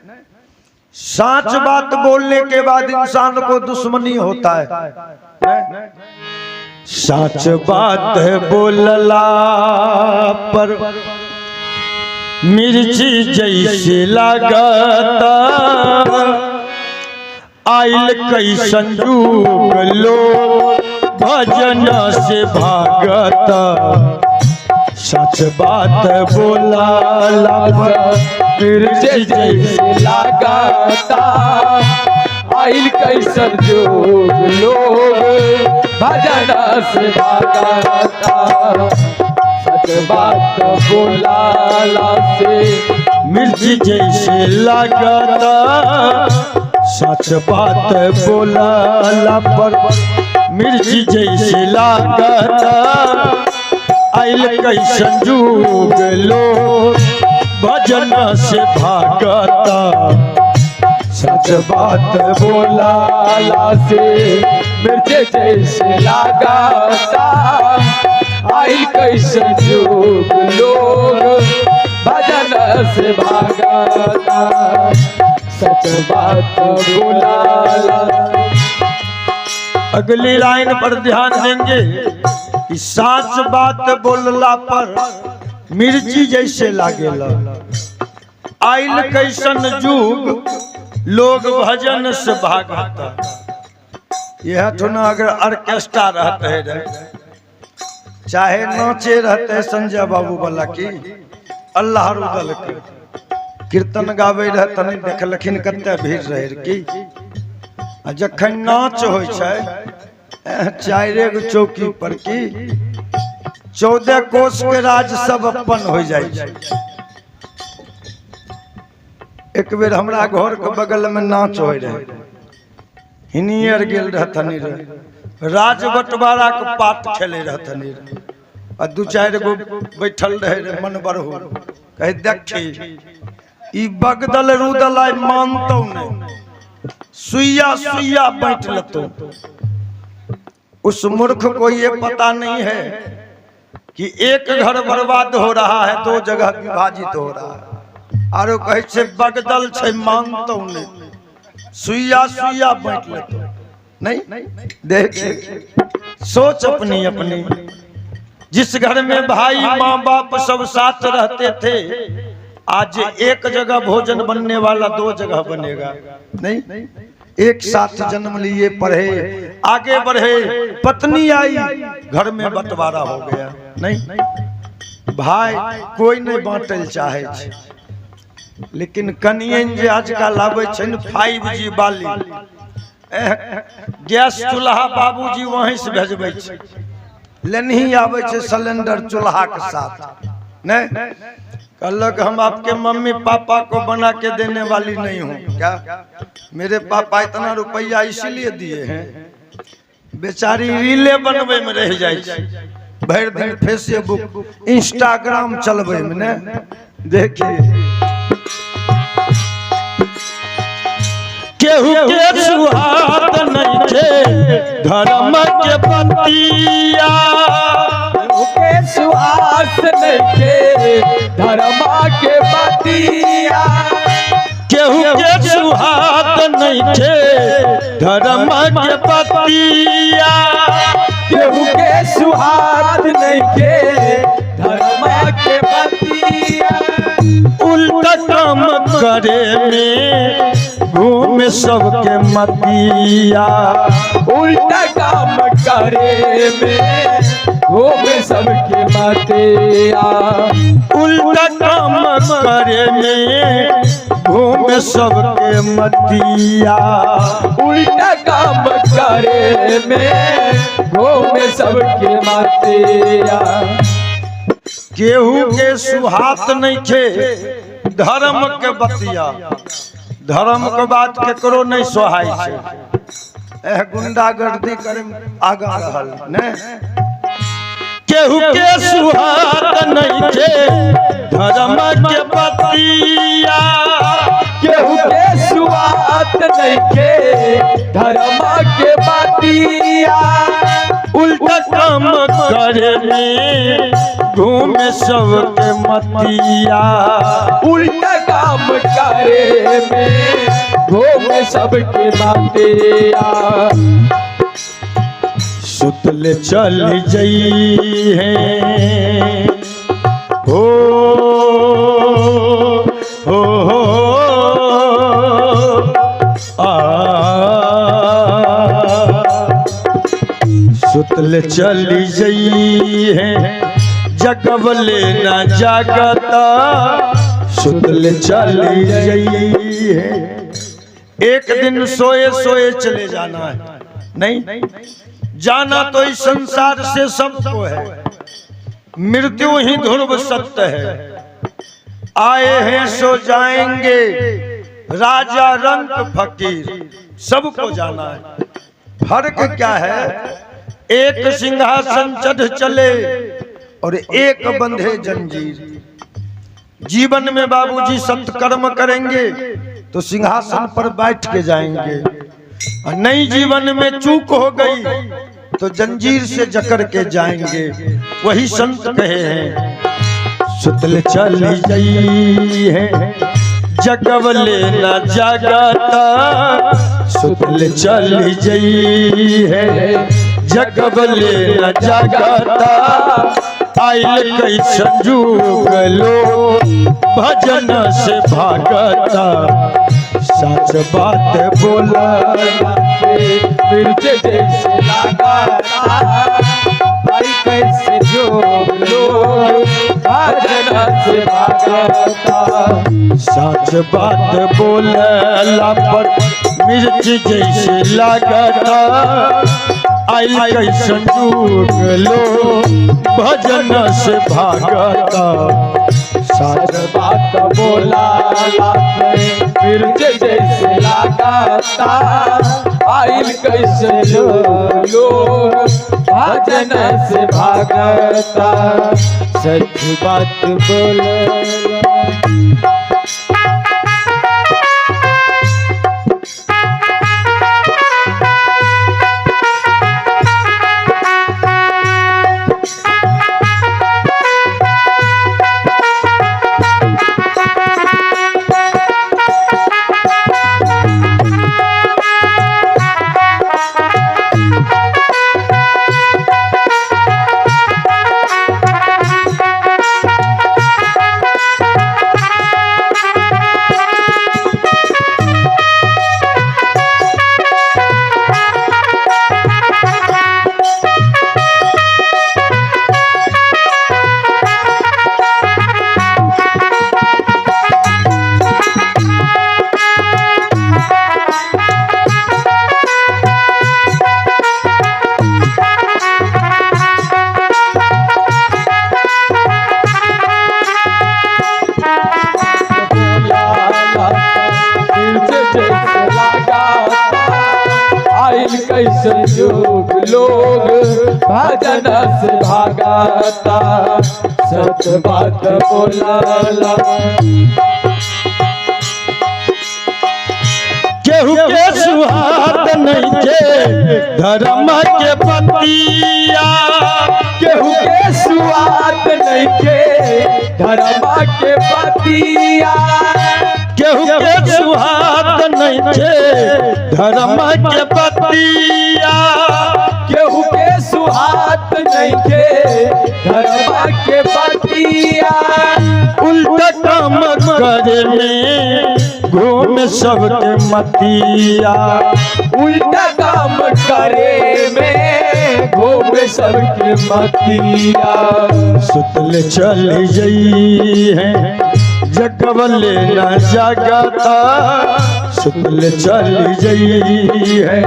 साच बात बोलने के बाद इंसान को दुश्मनी होता है। साच बात बोलला पर मिर्ची जैसे लागता। आइल कई संजूग लोग भजन से भागता। सच बात बोला मिर्ची जैसे लागता। आइल कैसन जोग लोग भजन से भागता। सच बात बोला से मिर्ची जैसे लागता। सच बात बोला पर मिर्ची जैसे लागता। आइल कैसन जुग लोग भजन से भागता। सच बात बोला से मिर्ची जैसे लागता। आइल कैसन जुग लोग भजन से भागता। सच बात बोला। अगली लाइन पर ध्यान देंगे कि साच बात बोलला पर मिर्ची जैसे लागेला। आइल कैसन जुग लोग भजन से भागता। यह थोड़ा अगर ऑर्केस्ट्रा रहते रहे, चाहे नाचे रहते संजय बाबू वाला की अल्लाह रुदल के कीर्तन गावे रहे तनी देखलखिन कते भीड़ रहे की। जखन नाच हो 4 चौकी पर की 14 कोष के राज सब अपन हो जाए। एक बेर हमरा घर के बगल में नाच हो रहे, हिनियर गेल रहतनी रहे, राज बंटवारा के पाठ खेले रहतनी और 2-4 गो बैठल रहे मन बरहु कहे देखी ई बगदल रुदल आई मानतो नहीं, सुइया सुइया बैठ लतो। उस मूर्ख को ये पता नहीं है कि एक घर बर्बाद हो रहा है, 2 जगह विभाजित हो रहा है। आरो कहे छे बगदल छे मानतो नहीं, सुइया सुइया बैठ लतो नहीं। देख सोच अपनी अपनी। जिस घर में भाई माँ बाप सब साथ रहते थे, आज एक जगह भोजन बनने वाला 2 जगह बनेगा नहीं। एक साथ जन्म लिए, पढ़े, आगे बढ़े, पत्नी आई, घर में बंटवारा हो गया नहीं। भाई कोई नहीं बांटल चाहे छे, लेकिन कनियन जे आजकल आवे छन 5G वाली गैस चूल्हा बाबूजी वहीं से भेजबे छे, लेनही आवे छे सिलेंडर चूल्हा के साथ नहीं। कहलक हम आपके मम्मी पापा को बना के देने वाली नहीं हूँ क्या? मेरे पापा इतना रुपया इसीलिए दिए हैं, बेचारी रीले बनवे में रह जाए, भर दिन फेसबुक इंस्टाग्राम चलवे में ने। देखिए केहू के सुहात नहीं थे धर्म के बतिया, के सुहास नहीं थे धर्म के बतिया। केहू के सुहात नहीं थे धर्म के पतिया, केहू के सुहात नहीं के धर्म के पतिया, उल्टा काम करे में घूमे सबके मतिया, उल्टा काम करे में घूमे सबके मतिया, उल्टा काम करे में घूमे सबके मतिया, उल्टा काम करे में घूमे सबके मतिया। केहू के सुहात नहीं थे धर्म के बतिया, धर्म के बात केकरो नहीं सोहाय छे, गुंडागर्दी करे आगा रहल ने। केहू के सुहात नहीं थे धर्म के बतिया, केहू के सुहात नहीं के धर्म के बतिया, उल्टा काम करे में घूमे सबके मतिया, उल्टा काम करे में घूमे सबके मतिया। सुतले चल जई है हो सुतले चली जई है जगवले न जागता, सुतले चली जई है। एक दिन सोए सोए चले जाना है, नहीं जाना तो इस संसार से सबको है, मृत्यु ही ध्रुव सत्य है। आए हैं सो जाएंगे राजा रंग फकीर, सबको जाना है। फर्क क्या है, एक सिंहासन चढ़ चले और एक बंधे जंजीर। जीवन में बाबूजी सत्कर्म करेंगे तो सिंहासन पर बैठ के जाएंगे, और नई जीवन में चूक हो गई तो जंजीर से जकड़ के जाएंगे। वही संत कहे हैं, सुतल चली जई है जगवले न जागता, सुतल चली जई है जगवले न जागता। आइल कई संजूग लो भजन से भागता, सच बात बोला मिर्च जैसे लगाता, भाई कैसे जोग लो भजन से भागता। सच बात बोला पर मिर्च जैसे लागता, आइल कई संजूग लो भजन से भागता। सच बात बोला मिर्च जैसे लगाता, आइल कैसे लोग भजन से भागता। सच बात बोला संजोग लोग भजन से भागता। सच बात बोला केहू के सुहात नहीं के धर्म के पतिया, केहू के सुहात नहीं के धर्म के पतिया, केहू के सुहात नहीं थे धर्म के बतिया, केहू के सुहात नहीं के धर्म के बतिया, उल्टा काम करे में घूम सबके मतिया, उल्टा काम करे में घूम सबके मतिया। सुतल चल जई है जगवले न जागता, सुतल चल जई है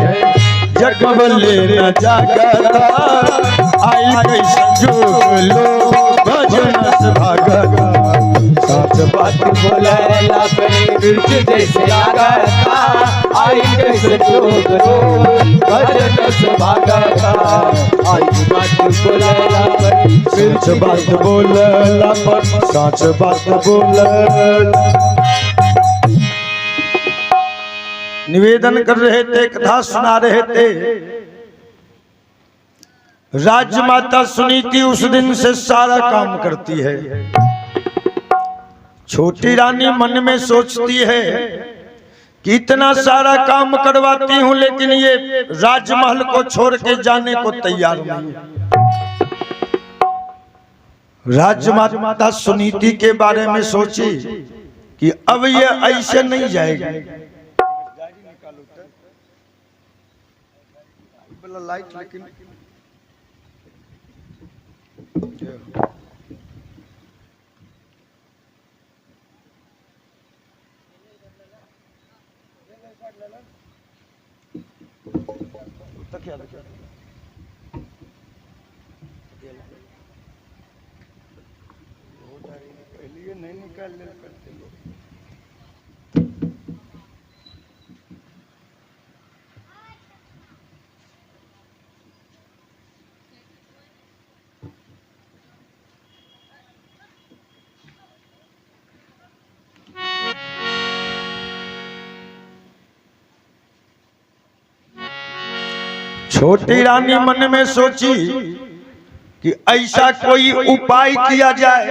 जगवले न जागता, आई कैसे जोग लो भजन से भागता, सच बात बोलेला पे मिर्च जैसे लागता, आई कैसे जोग लो भजन से भागता, आई बात बोलेला पे सच बात बोलला पर सच बात बोल। निवेदन कर रहे थे, कथा सुना रहे थे। राजमाता सुनीति उस दिन से सारा काम करती है। छोटी रानी मन में सोचती है कि इतना सारा काम करवाती हूं लेकिन ये राजमहल को छोड़ के जाने को तैयार नहीं है। राजमाता सुनीति के बारे में सोची कि अब ये ऐसे नहीं जाएगी। लाइट लेकिन नहीं निकाल ले करते लोग। छोटी रानी मन में सोची कि ऐसा कोई उपाय किया जाए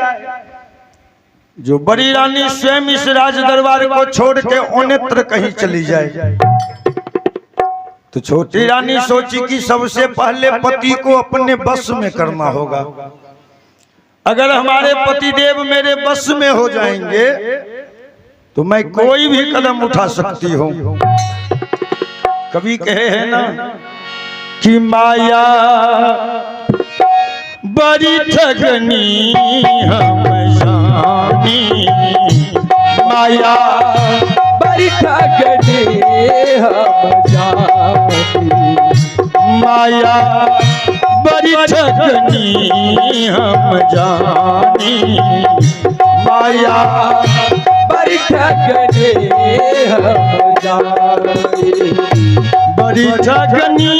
जो बड़ी रानी स्वयं इस राज दरबार को छोड़ के अन्यत्र कहीं चली जाए। तो छोटी रानी सोची कि सबसे पहले पति को अपने बस में करना होगा। अगर हमारे पतिदेव मेरे बस में हो जाएंगे तो मैं कोई भी कदम उठा सकती हूँ। कभी कहे हैं ना कि माया बड़ी ठगनी हम जानी, माया बड़ी ठगनी हम जानी, माया बड़ी ठगनी हम जानी, माया बड़ी ठगनी हम जानी, बड़ी ठगनी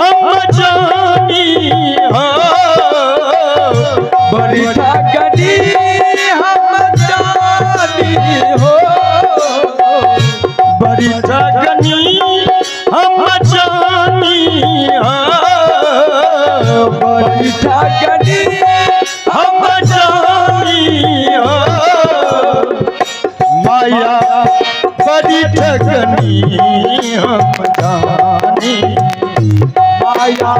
हम जानी, बड़ी ठगनी हम जानी हो, बड़ी ठगनी हम जानी, बड़ी ठगनी हम जानी, माया बड़ी ठगनी हम जानी, माया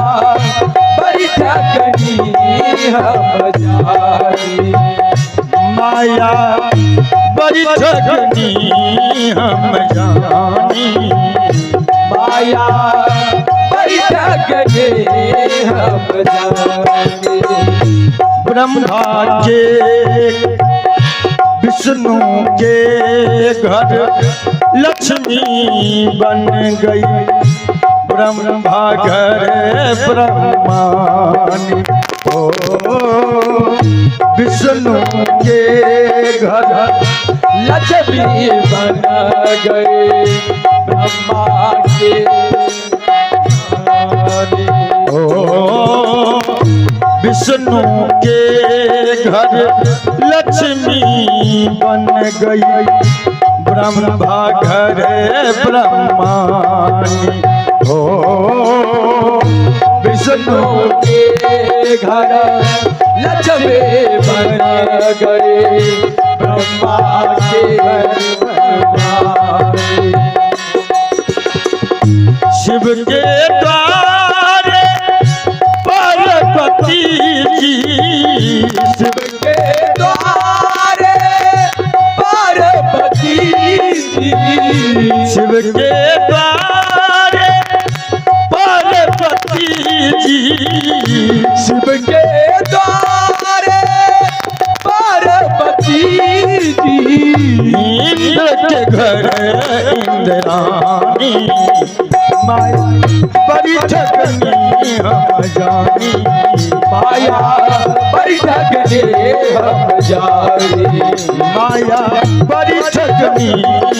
बड़ी ठगनी हम जानी, माया बड़ी ठगनी हम जानी, माया बड़ी ठगनी हम जानी। ब्रह्मा के विष्णु के घर लक्ष्मी बन गई, ब्रह्मा घर ब्रह्मानी, ओ विष्णु के घर लक्ष्मी बन गए, ब्रह्मा के ओ विष्णु के घर लक्ष्मी बन गई, ब्रह्मा घर ब्रह्मानी, हो विष्णु के घर लक्ष्मी बन गए, ब्रह्मा के घर बनवाए। शिव के द्वार पार्वती जी, शिव के द्वार पार्वती जी, शिव के द्वार पार्वती जी, शिव के द्वार पार्वती जी, इंद्र के घर इंद्राणी, माया बड़ी ठगनी हम जानी, माया बड़ी ठगनी हम जानी, माया बड़ी ठगनी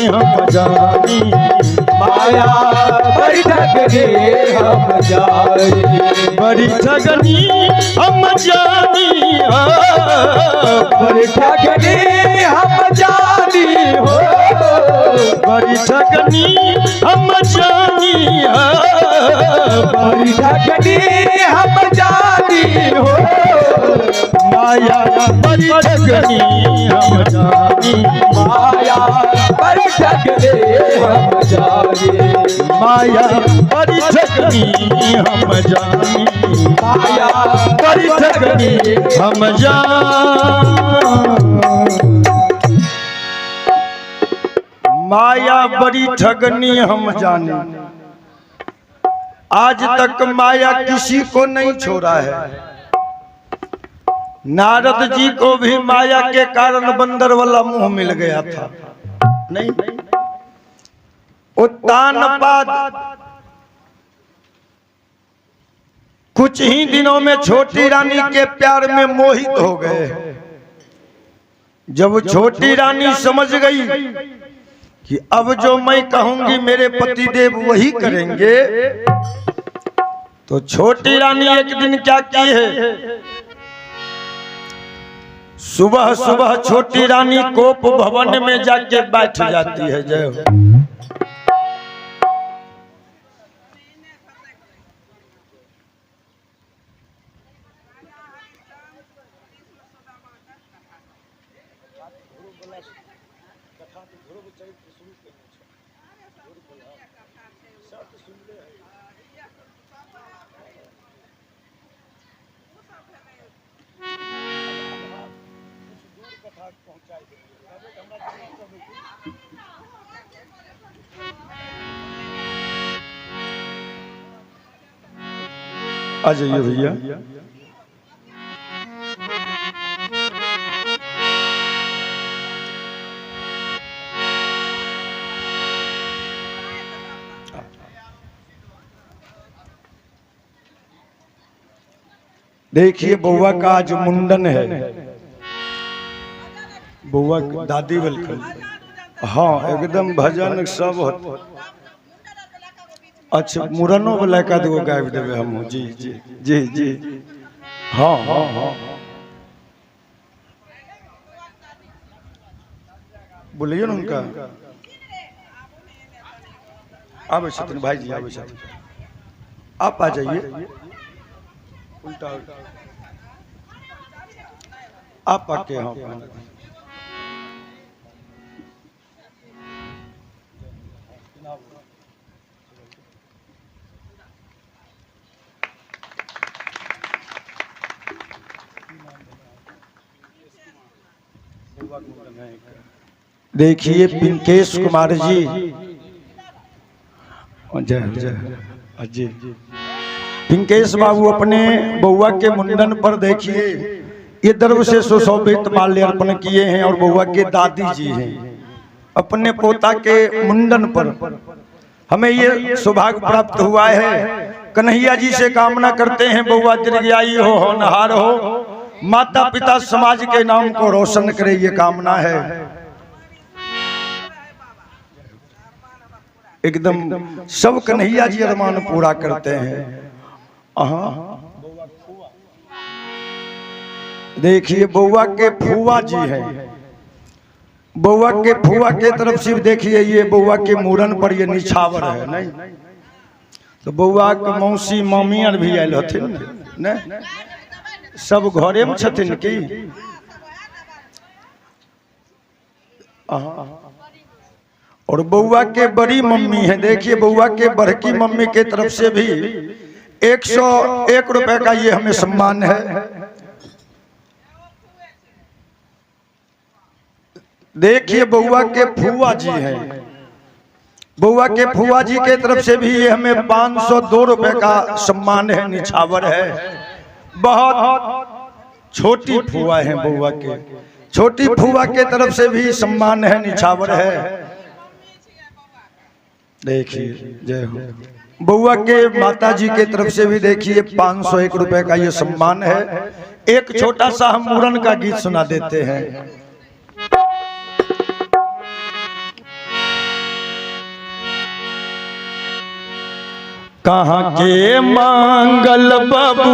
हम जानी, माया बड़ी ठगनी हम जानी, बड़ी ठगनी हम जानी, बड़ी ठगनी हम जानी हो, बड़ी ठगनी हम जानी, बड़ी ठगनी हम जानी हो, माया बड़ी ठगनी हम जानी, माया बड़ी ठगनी हम जानी, माया बड़ी ठगनी हम जानी, माया बड़ी ठगनी हम जानी, माया बड़ी ठगनी हम जाने। आज तक माया किसी को नहीं छोड़ा है। नारद जी को भी माया के कारण बंदर वाला मुंह मिल गया था, नहीं? उत्तानपाद कुछ ही दिनों में छोटी रानी के प्यार में मोहित हो गए। जब छोटी रानी समझ गई कि अब जो मैं कहूंगी मेरे पतिदेव वही करेंगे, तो छोटी रानी एक दिन क्या की है, सुबह सुबह छोटी रानी कोप भवन में जाके बैठ जाती है। जय हो। आ जाइए भैया। देखिए बउआ का आज मुंडन है। बउआ दादी वेलकम। हाँ एकदम भजन सब होता। अच्छा मुरनो वाला का दो गायब देवे हम। जी जी जी जी हाँ हाँ हाँ बोलिए ना उनका। आवे छतन भाई जी आवे छतन। आप आ जाइए। उल्टा आप आके हाँ देखिए पिंकेश कुमार जी जय जय जी पिंकेश बाबू अपने बउआ के मुंडन पर देखिए ये द्रव्य से सुशोभित माल्य अर्पण किए हैं और बउआ के दादी जी हैं अपने पोता के मुंडन पर। हमें ये सौभाग्य प्राप्त हुआ है। कन्हैया जी से कामना करते हैं बउआ दीर्घायु हो होनहार हो, माता पिता समाज के नाम को रोशन करे, ये कामना है। एकदम सब कन्हैया जी अरमान पूरा करते हैं। देखिए बउआ के फुआ जी हैं। बउआ के फुआ के तरफ से देखिए ये बउआ के मूरन पर ये निछावर है नहीं। तो बउआ के मौसी मामी आर भी आयल हथिन ने, सब घरे में छथिन की? और बउआ के बड़ी मम्मी है, देखिए बउआ के बड़की मम्मी के तरफ से भी 101 रुपए का ये हमें सम्मान है। देखिए बउआ के फुआ जी हैं, बउआ के फुआ जी के तरफ से भी ये हमें 502 रुपए का सम्मान है, निछावर है। बहुत छोटी फुआ है बउआ के, छोटी फुआ के तरफ से भी सम्मान है, निछावर है। देखिए जय हो। बउआ के माता जी के तरफ से भी देखिए 501 रुपए का ये सम्मान है। एक छोटा सा हम मुरन का गीत सुना देते हैं। कहाँ के मांगल बाबू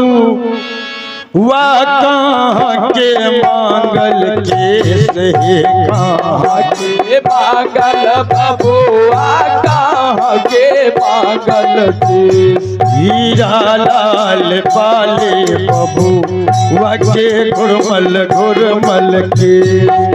वा कहाँ के मांगल केस है, कहाँ के मांगल बबुआ कहाँ के मांगल केस, हीरा लाल पाले बबू वा के घुरमल घुरमल के,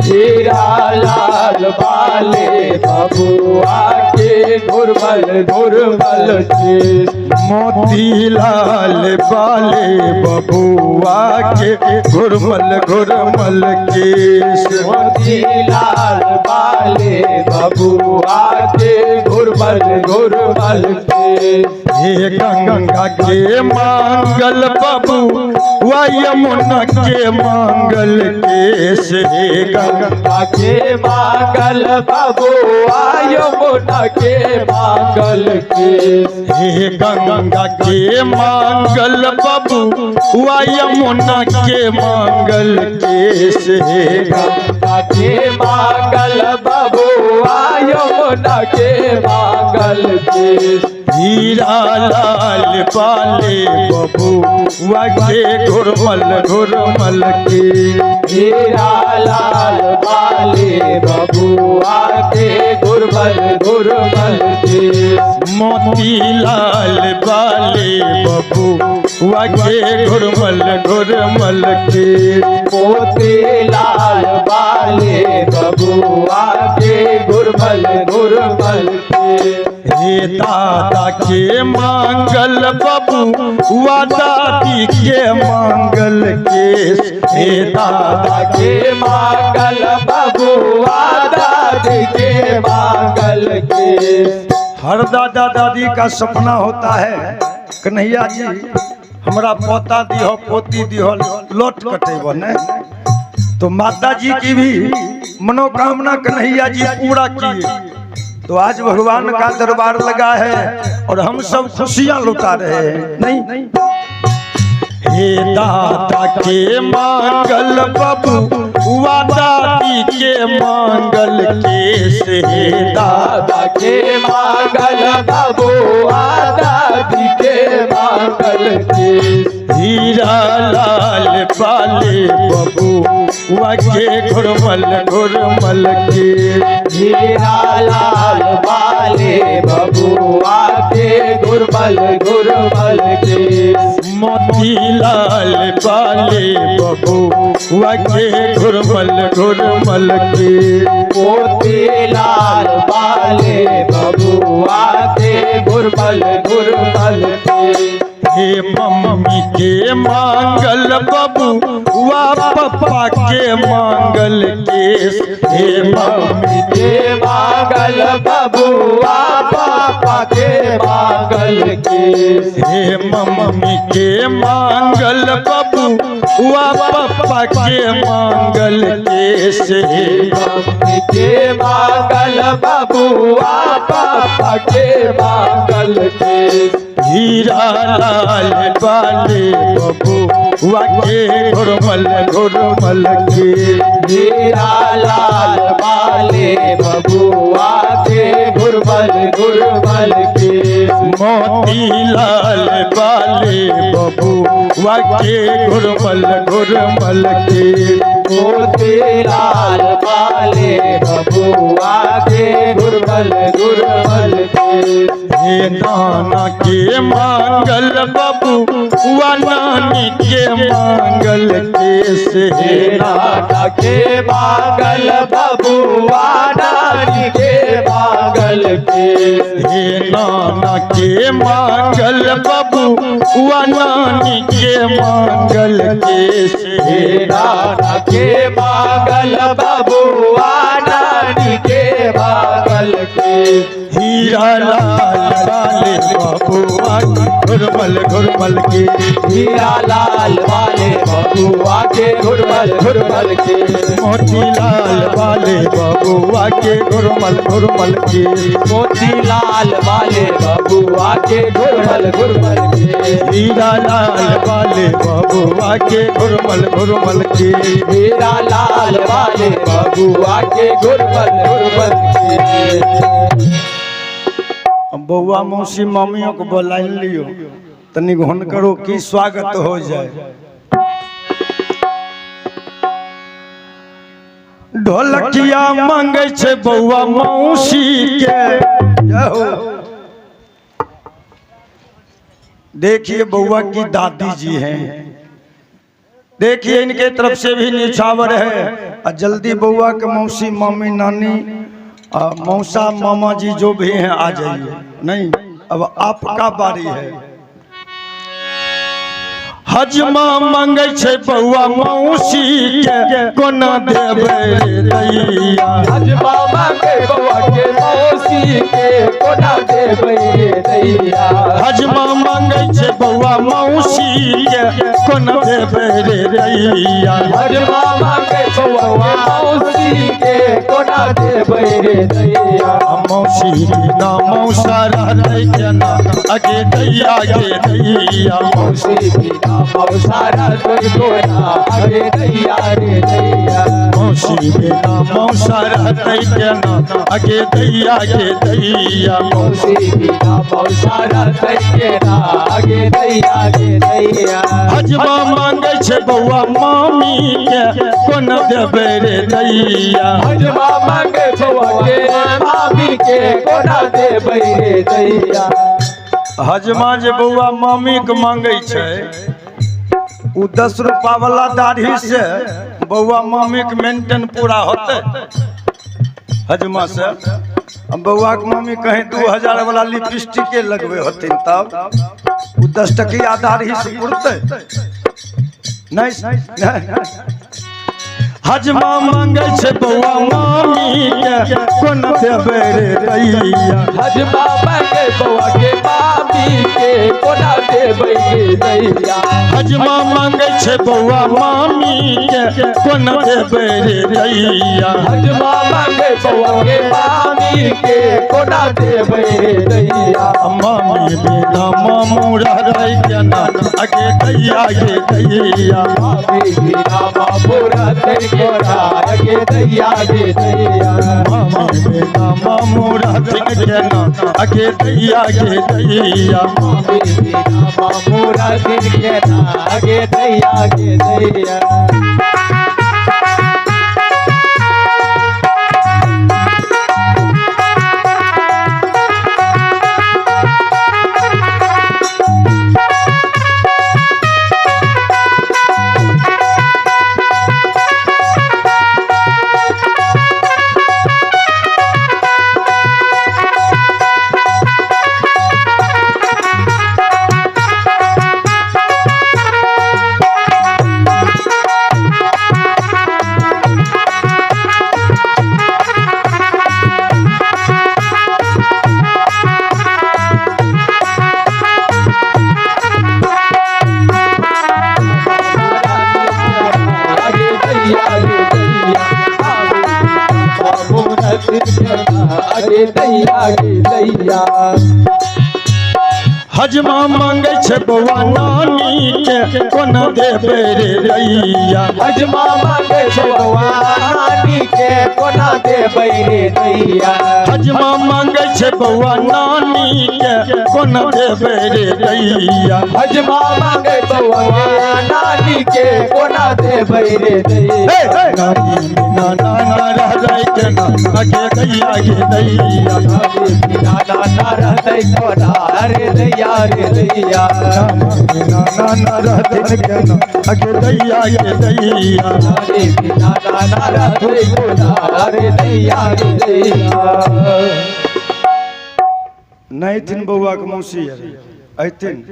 हीरा लाल वाले बबुआ के घुरमल घुरमल केस, मोती लाल पाले बबुआ के घुरमल घुरमल केस, मोती लाल वाले बबुआ के घुरमल घुरमल केस, हे गंगा के मांगल बबू वा यमुना के मांगल केस, हे गंगा के मांगल बबुआ यमुना के मांगल केस, हे गंगा के मांगल बबू वा यमुना के मांगल केस, हे गंगा के मांगल बबुआ यमुना के मांगल केस, हीरा लाल पाले बबू वा के घुरमल घुरमल के, हीरा लाल वाले बबुआ के घुरमल घुरमल केस, मोती लाल वाले बबू वा के घुरमल घुरमल के, मोती लाल वाले बबुआ के घुरमल घुरमल केस, हे दादा के मांगल बबू वा दादी के मांगल केस, हे दादा के मांगल बबुआ दादी के मांगल केस, हर दादा दादी का सपना होता है कन्हैया जी हमरा पोता दिहो पोती दिहो लौट कटेबो ने, तो माता जी की भी मनोकामना कन्हैया जी पूरा किए। तो आज भगवान का दरबार लगा है और हम सब खुशियां लुटा रहे हैं। नहीं हे दादा के मांगल बबू वा दादी के मांगल केस, हे दादा के मांगल बबुआ दादी के मांगल केस, हीरा लाल पाले बबू वा के घुरमल घुरमल के, हीरा लाल वाले बबुआ के घुरमल घुरमल केस, मोती लाल पाले बबू वा के घुरमल घुरमल के, मोती लाल वाले बबुआ के घुरमल घुरमल केस, हे मम्मी के मांगल बबू वा पप्पा के मांगल केस, हे मम्मी के मांगल बबुआ पापा के मांगल केस, हे मम्मी के मांगल बबू वा पप्पा के मांगल केस, हे मम्मी के मांगल बबुआ पापा के मांगल केस, हीरा लाल पाले बबू वा के घुरमल घुरमल के, हीरा लाल वाले बबुआ के घुरमल घुरमल केस, मोती लाल पाले बबू वा के घुरमल घुरमल के, मोती लाल वाले बबुआ के घुरमल घुरमल केस, हे नाना के मांगल बबुआ नानी के मांगल कैसे नाना के मांगल बबुआ नानी के मांगल कैसे हे नाना के मांगल बबुआ नानी के मांगल कैसे नाना के मांगल बबुआ नानी के मांगल के हीरा लाल वाले बबुआ घुरमल घुरमल के हीरा लाल वाले बबुआ के घुरमल घुरमल के मोती लाल वाले बबुआ के घुरमल घुरमल के मोती लाल वाले बबुआ के घुरमल घुरमल के हीरा लाल वाले बबुआ के घुरमल घुरमल के हीरा लाल वाले बबुआ के घुरमल घुरमल के। बउआ मौसी मम्मियों को बुला लियो तनी घन करो कि स्वागत हो जाए। ढोलकिया मांगे छे बउआ मौसी के जय हो। देखिए बउआ की दादी जी हैं, देखिए इनके तरफ से भी निछावर है और जल्दी बउआ के मौसी मम्मी नानी मौसा मामा जी जो भी हैं आ जाइए। नहीं अब आपका बारी है। हजमा मांगे छे बउआ मौसी के कोना देबे रे दैया हजमा मांगे बउआ के मौसी के कोना देबे रे दैया हजमा मांगे छे बउआ मौसी के कोना देबे रे दैया हजमा मांगे बउआ मौसी के कोना देबे रे दैया मौसी ना मौसा रहते केना आगे दैया गे दैया मौसी बिना मौसारा कोई कोना आगे दैया रे दैया मौसी बिना मौसा रहते केना आगे दैया गे दैया मौसी बिना मौसारा कोई केना आगे दैया गे दैया हजमा मांगे छे बउआ मामी के कोन देबे रे दैया हजमा मांगे बउआ के मामी के कोना देबे रे दैया हजमा जे बउआ मामी के मांगे छे उ 10 रुपया वाला दाढ़ी से बउआ मामी के मेंटेन पूरा होते हजमा से। अब बउआ के मम्मी कहीं 2000 वाला लिपस्टिक के लगवे होती तब उ 10 टकिया दाढ़ी से पुरते नहीं। हजमा मांगे छे बउआ मामी के कोन देबे रे दैया हजमा मांगे बउआ के मामी के कोना देबे रे दैया हजमा मांगे छे बउआ मामी के कोन देबे रे दैया हजमा मांगे बउआ के मामी के कोना देबे रे दैया मामी बिना मामू रह केना आगे दैया गे दैया मामी बिना मामू रह कोना आगे दैया गे दैया मामी बिना मामू रह केना आगे दैया गे दैया मामी बिना मामू रह केना आगे दैया गे दैया। हजमा मांगे छे बउआ नानी के कोन देबे रे दैया हजमा मांगे बउआ नानी के कोना देबै रे दैया हजमा मांगे छे बउआ नानी के कोना देबै रे दैया हजमा मांगे बउआ नानी के कोना देबै रे दैया नानी बिना नाना रह जाए के ना अगे दैया ये दैया नाना ना रहतै कोना रे दैया बिना नाना रहते के ना अगे दैया ये दैया बिना नाना रहतै कोना रे दैया नहीं थिन बउआ के मौसी अथिन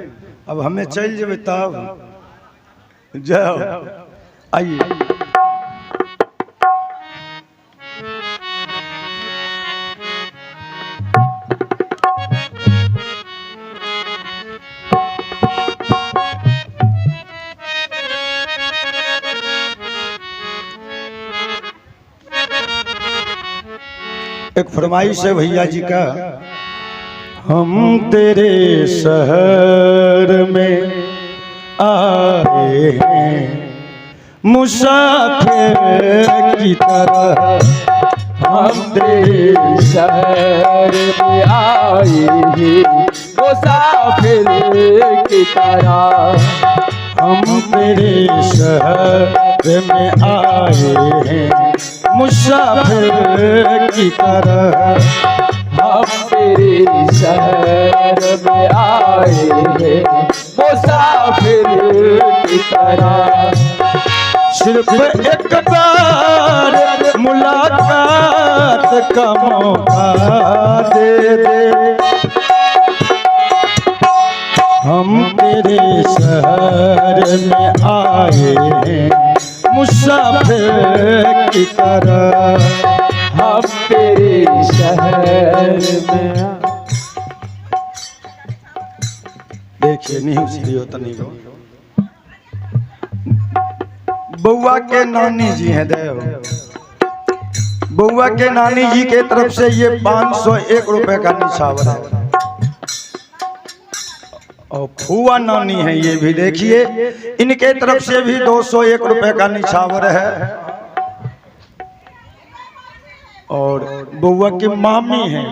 अब हमें चल जेबे तब जाओ आइए एक फरमाइश है भैया जी का। हम तेरे शहर में आए हैं मुसाफिर की तरह हम तेरे शहर में आए हैं मुसाफिर की तरह हम तेरे शहर में आए हैं मुसाफिर की तरह हम तेरे शहर में आए हैं मुसाफिर की तरह सिर्फ एक बार मुलाकात का मौका दे दे हम तेरे शहर में आए हैं मुसाफिर की तरह हम तेरे शहर में देखिए नहीं सीधी होता नहीं गो बउआ के नानी जी हैं देव बउआ के नानी जी के तरफ से ये 501 रुपए का निछावर है और फुआ नानी है ये भी देखिए इनके तरफ से भी 201 रुपए का निछावर है और बउआ की मामी है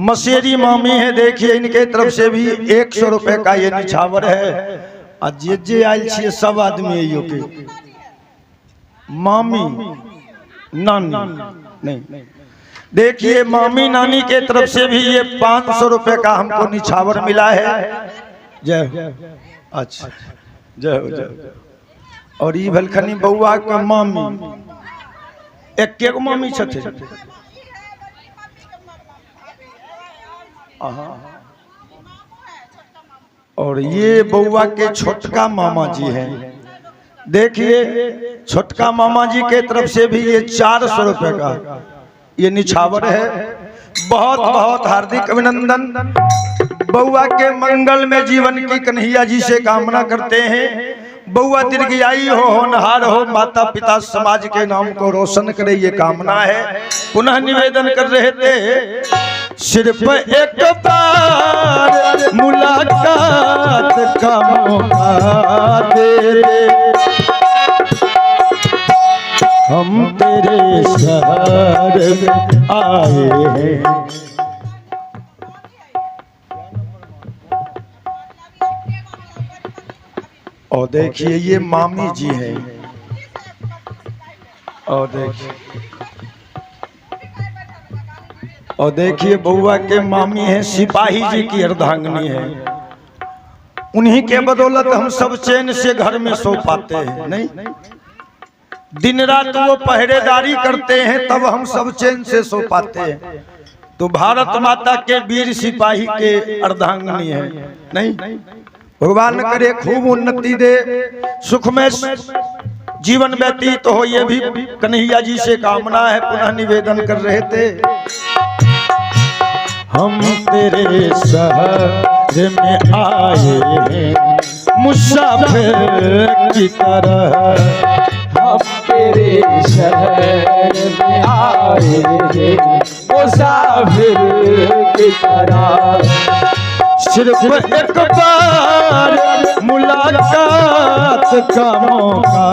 मसेरी मामी है देखिए इनके तरफ से भी 100 रुपए का ये निछावर है आ जे आयल छे सब आदमी यो के मामी नानी नहीं देखिए मामी नानी के तरफ से भी ये 500 रुपए का हमको निछावर मिला है जय हो अच्छा जय हो जय हो। और ये भलखनी बउआ का मामी एक मामी छथे और ये बउआ के छोटका मामा जी हैं देखिए छोटका मामा जी के तरफ से भी ये 400 रुपए का ये निछावर है बहुत बहुत हार्दिक अभिनंदन बउआ के मंगल में जीवन की कन्हैया जी से कामना करते हैं बउआ दीर्घायु हो होनहार हो माता पिता समाज के नाम को रोशन करे ये कामना है पुनः निवेदन कर रहे थे सिर्फ एक बार मुलाकात का मौका दे दे हम तेरे शहर में आए हैं और देखिए ये मामी जी हैं और देखिए बउआ के मामी हैं सिपाही जी की अर्धांगिनी है उन्हीं के बदौलत हम सब चैन से घर में सो पाते हैं नहीं दिन रात वो पहरेदारी करते हैं तब हम सब चैन से सो पाते हैं तो भारत माता के वीर सिपाही के अर्धांगिनी है नहीं भगवान करे खूब उन्नति दे सुख में जीवन व्यतीत हो ये भी कन्हैया जी से कामना है पुनः निवेदन कर रहे थे हम तेरे शहर में आए हैं मुसाफिर की तरह हम तेरे शहर में आए हैं मुसाफिर की तरह सिर्फ एक बार मुलाकात का मौका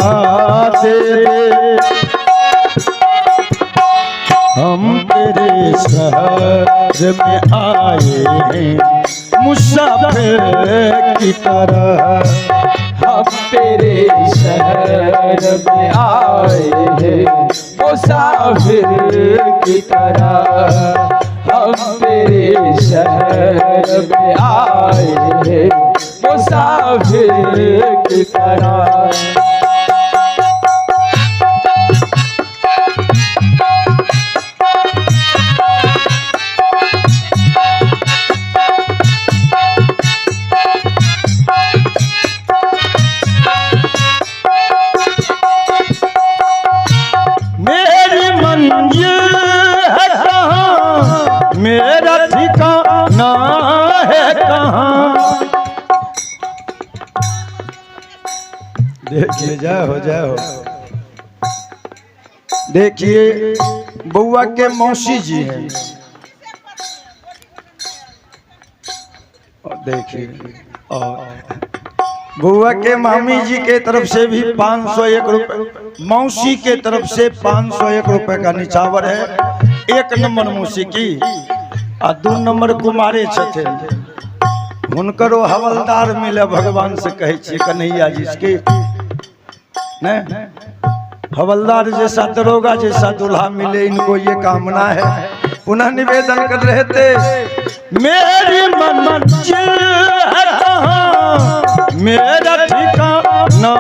दे दे हम तेरे शहर में आए हैं मुसाफिर की तरह। हम तेरे शहर में आए हैं मुसाफिर की तरह। हम तेरे शहर में आए हैं मुसाफिर की तरह। मेरा ठिकाना है कहाँ। देखिए जाओ जाओ। देखिए बउआ के मौसी जी हैं। देखिए और बुआ के मामी जी के तरफ से भी 501 रुपए, मौसी के तरफ से 501 रुपए का निछावर है। 1 नंबर मौसी की आ 2 नंबर कुमारे छथिन हुनकरो हवलदार मिले भगवान से कहे छे कन्हैया जी के ने हवलदार जैसा दरोगा जैसा दूल्हा मिले इनको ये कामना है। पुनः निवेदन कर रहे थे मेरी मंजिल है कहाँ मेरा ठिकाना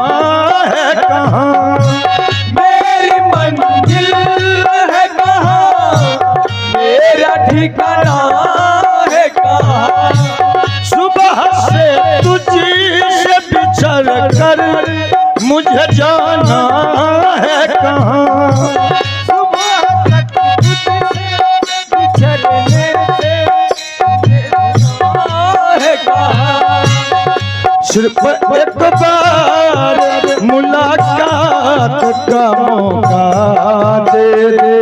है कहाँ। मेरी मंजिल है कहाँ मेरा ठिकाना है कहाँ। सुबह से तुझी से बिछड़ कर मुझे जाना है कहाँ। सुबह तक तुझसे बिछड़ने से है कहाँ। सिर्फ एक बार मुलाकात का मौका दे दे।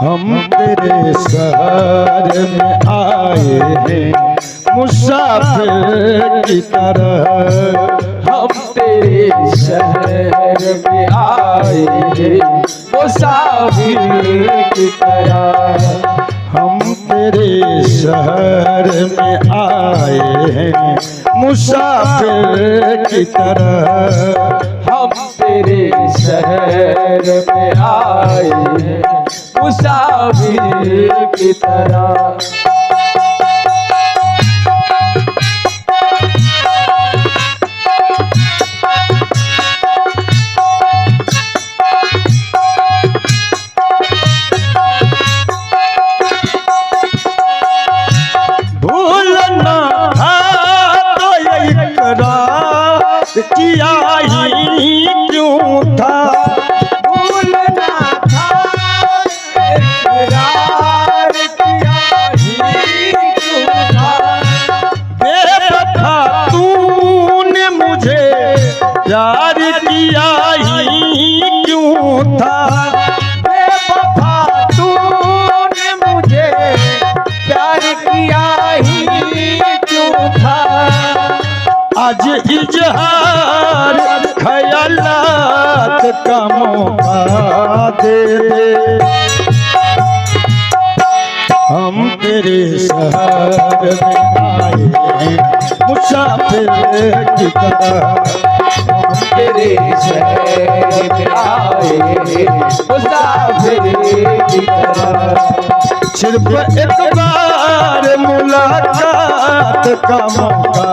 हम तेरे शहर में आए हैं मुसाफिर की तरह। हम तेरे शहर में आए हैं मुसाफिर की तरह। हम तेरे शहर में आए हैं मुसाफिर की तरह। हम तेरे शहर में आए हैं मुसाफिर की तरह। भूलना था तो ये इकरार किया ही क्यों था। भूलना था इकरार किया ही क्यों था। बेवफा तूने मुझे प्यार किया ही क्यों था। बेवफा तूने मुझे प्यार किया ही क्यों था। आज इजहार ख्यालात का मौका दे दे। हम तेरे शहर में आए हैं मुसाफिर की तरह। तेरे शहर में आए हैं मुसाफिर की तरह। सिर्फ एक बार मुलाकात का मौका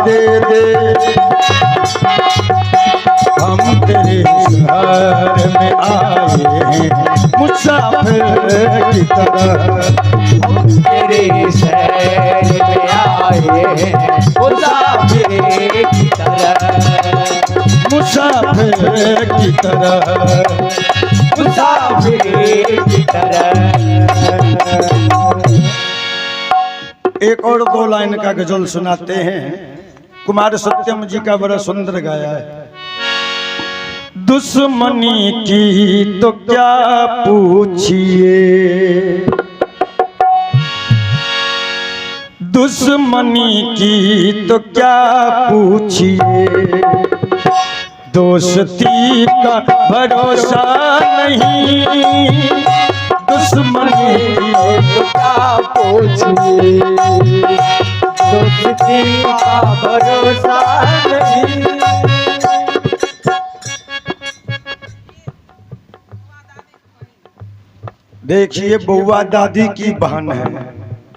दे दे। हम तेरे शहर में आए हैं मुसाफिर की तरह। तेरे शहर में आए हैं मुसाफिर की तरह। मुसाफिर की तरह। मुसाफिर की तरह। एक और 2 लाइन का गजल सुनाते हैं। कुमार सत्यम जी का बड़ा सुंदर गाया है। दुश्मनी की तो क्या पूछिए, दुश्मनी की तो क्या पूछिए, दोस्ती का भरोसा नहीं, दुश्मनी की तो क्या पूछिए, दोस्ती का भरोसा नहीं। देखिए बउआ दादी की बहन है,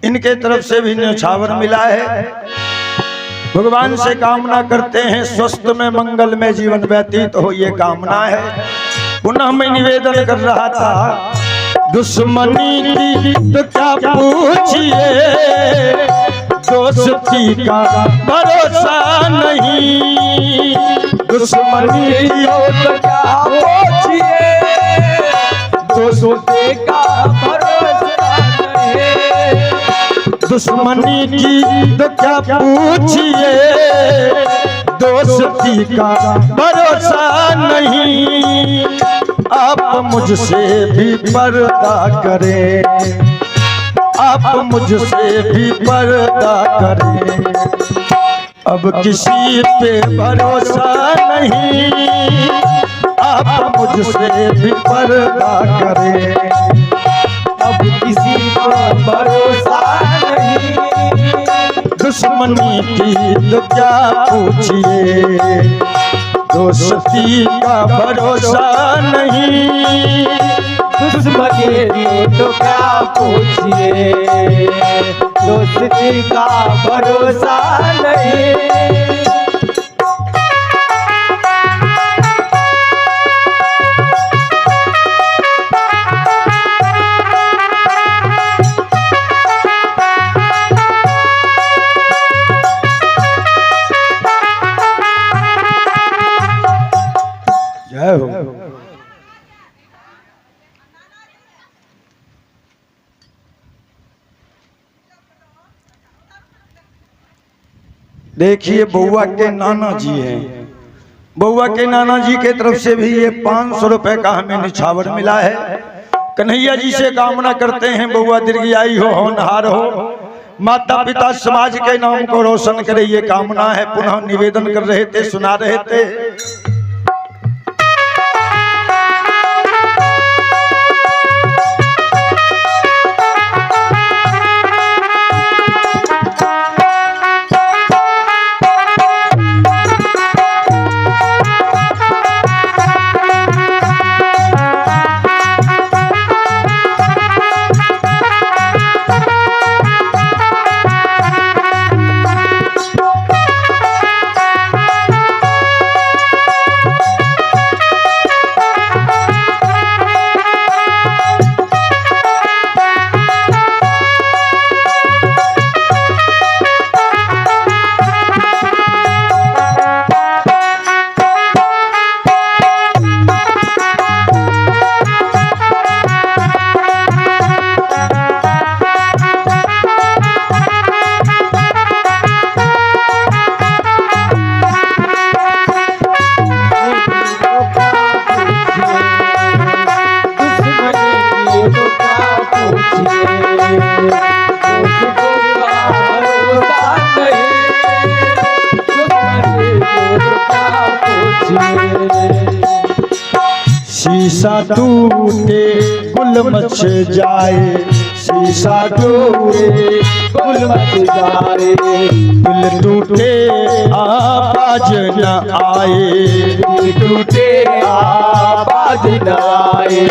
इनके तरफ से भी न्यौछावर मिला है। भगवान से कामना करते हैं स्वस्थ में मंगल में जीवन व्यतीत हो, ये कामना है। पुनः मैं निवेदन कर रहा था, दुश्मनी की तो क्या पूछिए, दोस्ती का भरोसा नहीं, दुश्मनी की तो क्या पूछिए, दोस्ती का भरोसा नहीं। दुश्मनी की तो क्या पूछिए, दोस्ती का भरोसा नहीं। आप मुझसे भी पर्दा करें, आप मुझसे भी पर्दा करें, अब किसी पे भरोसा नहीं। आप मुझसे भी पर्दा करें, अब किसी पर भरोसा नहीं। दुश्मनी की तो क्या पूछिए, दोस्ती का भरोसा नहीं, दुश्मनी की तो क्या पूछिए, दोस्ती का भरोसा नहीं। जय हो। देखिए बउआ के नाना जी हैं, बउआ के नाना जी के तरफ से भी ये 500 रुपए का हमें निछावर मिला है। कन्हैया जी से कामना करते हैं बउआ दीर्घायु हो, होनहार हो, माता पिता समाज के नाम को रोशन करे, ये कामना है। पुनः निवेदन कर रहे थे, सुना रहे थे, शीशा टूटे गुल मच जाए, शीशा टूटे गुल मच जाए, दिल टूटे आवाज न आए, दिल टूटे आवाज न आए।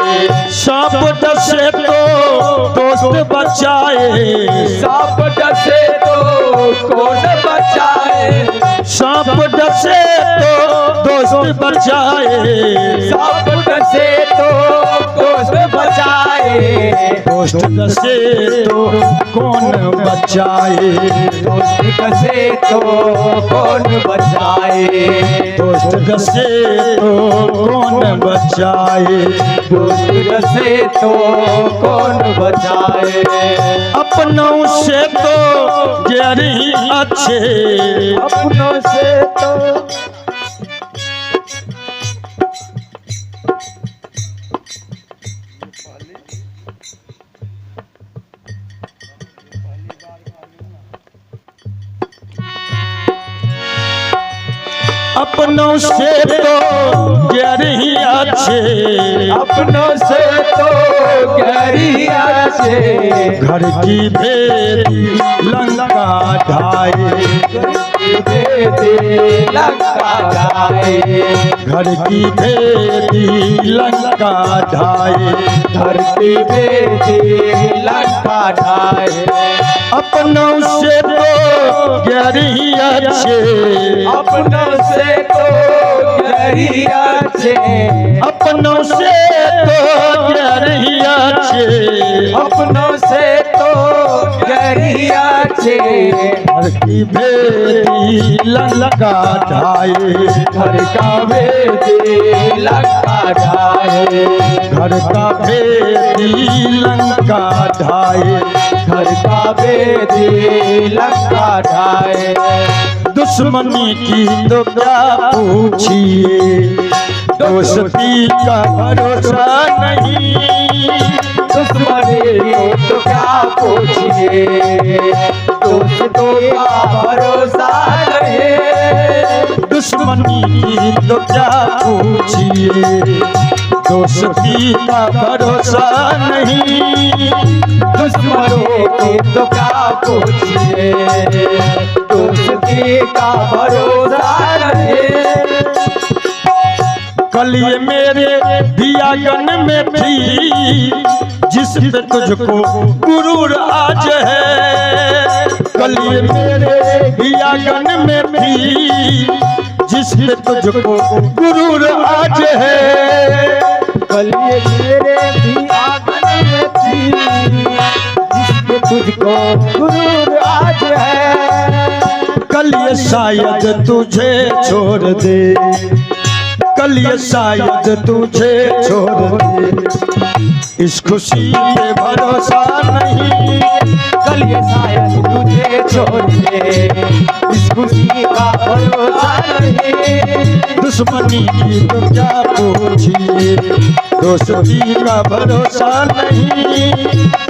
सांप डसे तो दोस्त बचाए, सांप डसे तो कौन बचाए, सांप डसे तो दोस्त बचाए, सांप डसे तो दोस्त बचाए, दोस्त डसे तो कौन बचाए, दोस्त डसे तो कौन बचाए, दोस्त डसे तो कौन बचाए, दोस्त डसे तो कौन बचाए। अपनों से तो गैर ही अच्छे, अपनों से तो अपनों से तो गैर ही अच्छे, अपनों से तो गहरी अच्छे, घर की भेदी लंका ढाए, बेटे लंका ढाए, घर की भेदी लंका ढाए, धरती बेटे लंका ढाए, अपनों से तो गैर ही अच्छे, अपनों से तो गहरी अच्छे, अपनों से तो गैर ही अच्छे, अपनों से तो गहरी अच्छे, घर की भेदी लंका ढाए, घर का बेटे लंका ढाए, घर का भेदी लंका ढाए, घर का बेटे लंका ढाए, दुश्मनी की तो क्या पूछिए, दोस्ती का भरोसा नहीं, दुश्मनी को तो क्या पूछिए, दोस्तों का भरोसा नहीं, दुश्मनी की तो क्या पूछिए, दोस्ती का भरोसा नहीं, दुश्मनों की तो क्या पूछिए, दोस्ती का भरोसा नहीं, कल ये मेरे दियागन में थी, जिस पे तुझको गुरूर आज है, कल ये मेरे दियागन में थी, जिस पे तुझको गुरूर आज है, कल ये मेरे भी आंगन में थी, जिसमें तुझको गुरूर आज है, कल ये शायद तुझे छोड़ दे, कल ये शायद तुझे छोड़ दे, इस खुशी पे भरोसा नहीं, कल ये शायद तुझे छोड़ दे, इस खुशी का भरोसा नहीं, दुश्मनी की तो क्या पूछिए, दोस्ती का भरोसा नहीं,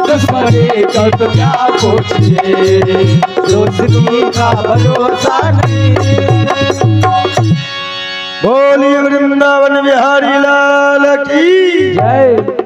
दुश्मनी का तो क्या पूछिए, दोस्ती का भरोसा नहीं। बोलिए वृंदावन बिहारी लाल की जय।